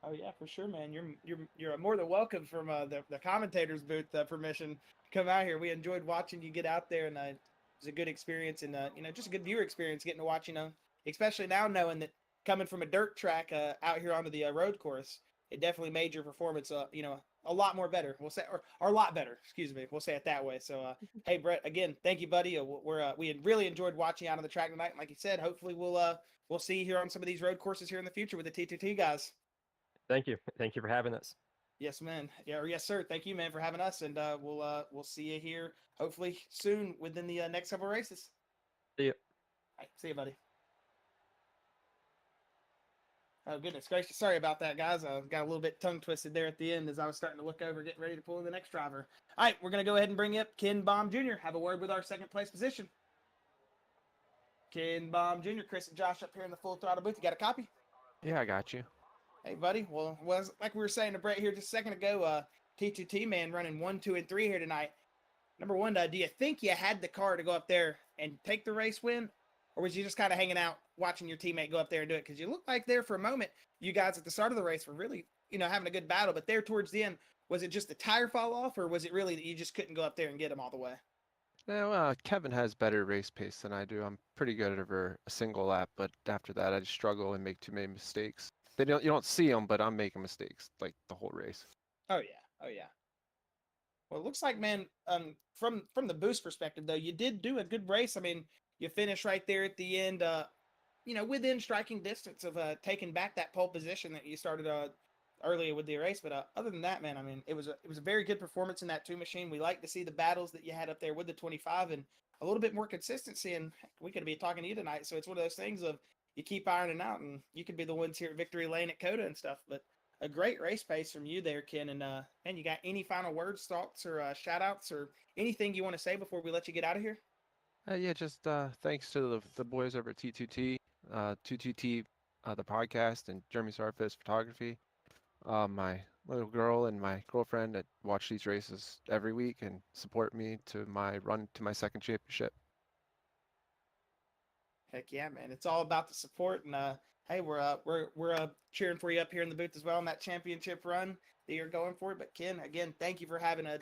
Oh yeah, for sure, man. You're more than welcome from the commentators booth permission. Come out here. We enjoyed watching you get out there, and it was a good experience, and just a good viewer experience getting to watch. Especially now knowing that coming from a dirt track out here onto the road course, it definitely made your performance a lot more better. We'll say or a lot better. Excuse me. We'll say it that way. So hey Brett, again, thank you, buddy. We had really enjoyed watching you out on the track tonight. And like you said, hopefully we'll see you here on some of these road courses here in the future with the T2T guys. Thank you for having us. Yes, man. Yeah, or yes, sir. Thank you, man, for having us, and we'll see you here hopefully soon within the next couple of races. See you. All right, see you, buddy. Oh goodness gracious! Sorry about that, guys. I got a little bit tongue twisted there at the end as I was starting to look over, getting ready to pull in the next driver. All right, we're gonna go ahead and bring up Ken Baum Jr. Have a word with our second place position. Ken Baum Jr., Chris and Josh up here in the Full Throttle booth. You got a copy? Yeah, I got you. Hey, buddy. Well, like we were saying to Brett here just a second ago, T2T man running 1, 2, and 3 here tonight. Number one, do you think you had the car to go up there and take the race win? Or was you just kind of hanging out watching your teammate go up there and do it? Because you looked like there for a moment, you guys at the start of the race were really, having a good battle. But there towards the end, was it just the tire fall off, or was it really that you just couldn't go up there and get them all the way? No, Kevin has better race pace than I do. I'm pretty good over a single lap, but after that, I just struggle and make too many mistakes. You don't see them, but I'm making mistakes like the whole race. Oh yeah. Well, it looks like, man, from the boost perspective though, you did do a good race. I mean, you finished right there at the end, within striking distance of taking back that pole position that you started earlier with the race. But other than that, man, I mean, it was a very good performance in that 2 machine. We like to see the battles that you had up there with the 25 and a little bit more consistency. And heck, we could be talking to you tonight, so it's one of those things of you keep ironing out, and you could be the ones here at Victory Lane at Coda and stuff. But a great race pace from you there, Ken. And you got any final words, thoughts, or shout outs, or anything you want to say before we let you get out of here? Yeah, just thanks to the boys over at T2T, 2TT, the podcast, and Jeremy Sarfis Photography. My little girl and my girlfriend that watch these races every week and support me to my run to my second championship. Heck yeah, man! It's all about the support, and hey, we're cheering for you up here in the booth as well on that championship run that you're going for. But Ken, again, thank you for having a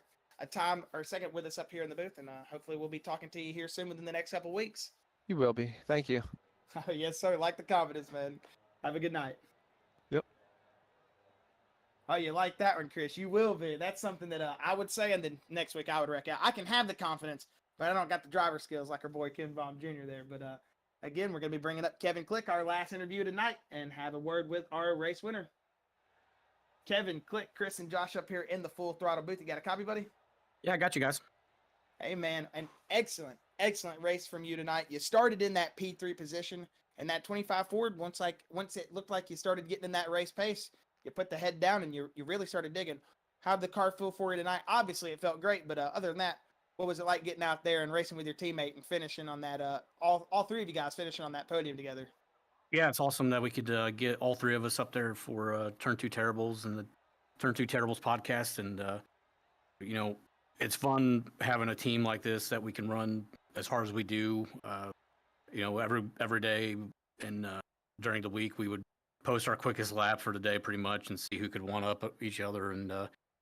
time or a second with us up here in the booth, and hopefully we'll be talking to you here soon within the next couple of weeks. You will be. Thank you. Yes, sir. Like the confidence, man. Have a good night. Yep. Oh, you like that one, Chris? You will be. That's something that I would say, and then next week I would wreck out. I can have the confidence, but I don't got the driver skills like our boy Ken Baum Jr. there. But again, we're going to be bringing up Kevin Click, our last interview tonight, and have a word with our race winner. Kevin, Click, Chris, and Josh up here in the Full Throttle booth. You got a copy, buddy? Yeah, I got you guys. Hey, man, an excellent race from you tonight. You started in that P3 position, and that 25 Ford, once it looked like you started getting in that race pace, you put the head down and you really started digging. How'd the car feel for you tonight? Obviously, it felt great, but other than that, what was it like getting out there and racing with your teammate and finishing on that, all three of you guys finishing on that podium together? Yeah, it's awesome that we could get all three of us up there for Turn 2 Terribles and the Turn 2 Terribles podcast. And, it's fun having a team like this that we can run as hard as we do. Every day and during the week, we would post our quickest lap for the day pretty much and see who could one up each other. And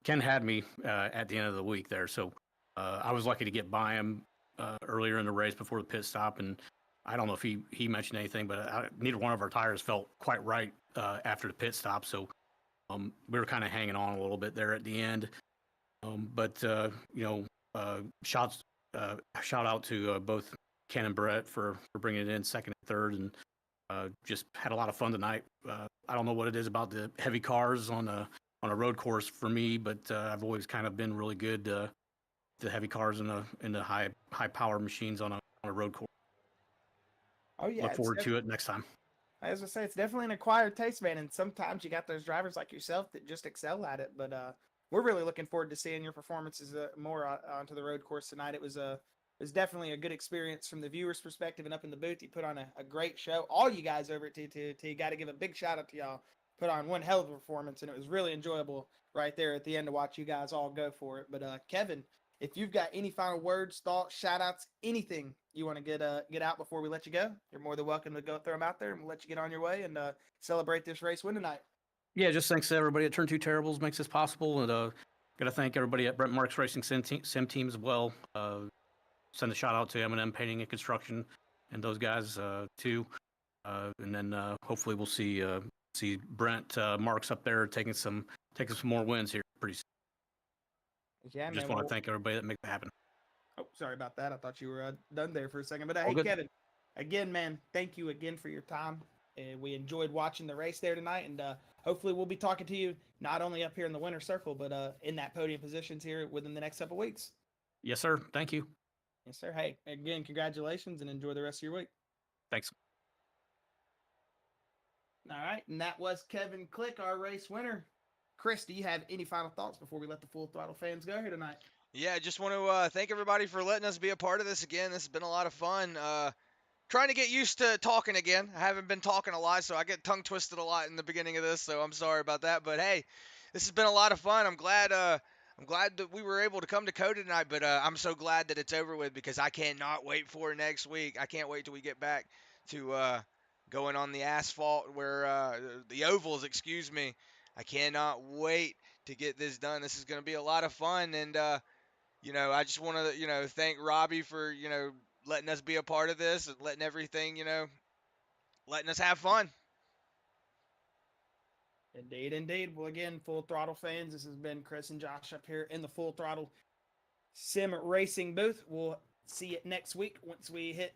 Ken had me at the end of the week there. So I was lucky to get by him earlier in the race before the pit stop. And I don't know if he mentioned anything, but neither one of our tires felt quite right after the pit stop. So we were kind of hanging on a little bit there at the end. Shout out to both Ken and Brett for bringing it in second and third, and just had a lot of fun tonight. I don't know what it is about the heavy cars on a road course for me, but I've always kind of been really good the heavy cars and the high power machines on a road course. Oh yeah, Look forward to it next time. As I say, it's definitely an acquired taste, man. And sometimes you got those drivers like yourself that just excel at it. But we're really looking forward to seeing your performances more onto the road course tonight. It was definitely a good experience from the viewer's perspective and up in the booth. You put on a great show. All you guys over at T2T, got to give a big shout out to y'all. Put on one hell of a performance, and it was really enjoyable right there at the end to watch you guys all go for it. But Kevin, if you've got any final words, thoughts, shout outs, anything you want to get out before we let you go, you're more than welcome to go throw them out there, and we'll let you get on your way and celebrate this race win tonight. Yeah, just thanks to everybody at Turn 2 Terribles makes this possible. And got to thank everybody at Brent Marks Racing Sim Team as well. Send a shout out to M&M Painting and Construction and those guys too. And then hopefully we'll see Brent Marks up there taking some more wins here pretty soon. Yeah, Just want to thank everybody that makes it happen. Oh, sorry about that. I thought you were done there for a second. But hey, Kevin, again, man, thank you again for your time. We enjoyed watching the race there tonight, and hopefully we'll be talking to you not only up here in the winner's circle, but in that podium positions here within the next couple weeks. Yes, sir. Thank you. Yes, sir. Hey, again, congratulations, and enjoy the rest of your week. Thanks. All right, and that was Kevin Click, our race winner. Chris, do you have any final thoughts before we let the Full Throttle fans go here tonight? Yeah, just want to thank everybody for letting us be a part of this again. This has been a lot of fun. Trying to get used to talking again. I haven't been talking a lot, so I get tongue twisted a lot in the beginning of this, so I'm sorry about that. But hey, this has been a lot of fun. I'm glad that we were able to come to Coda tonight, but I'm so glad that it's over with because I cannot wait for next week. I can't wait till we get back to going on the asphalt where the ovals, excuse me. I cannot wait to get this done. This is going to be a lot of fun, and I just want to thank Robbie for letting us be a part of this and letting everything letting us have fun. Indeed. Well, again, Full Throttle fans, this has been Chris and Josh up here in the Full Throttle Sim Racing booth. We'll see you next week once we hit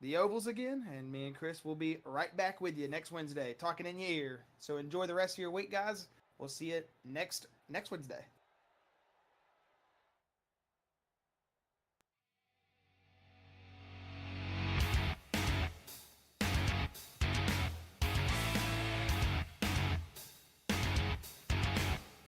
the ovals again, and me and Chris will be right back with you next Wednesday, talking in your ear. So enjoy the rest of your week, guys. We'll see you next Wednesday.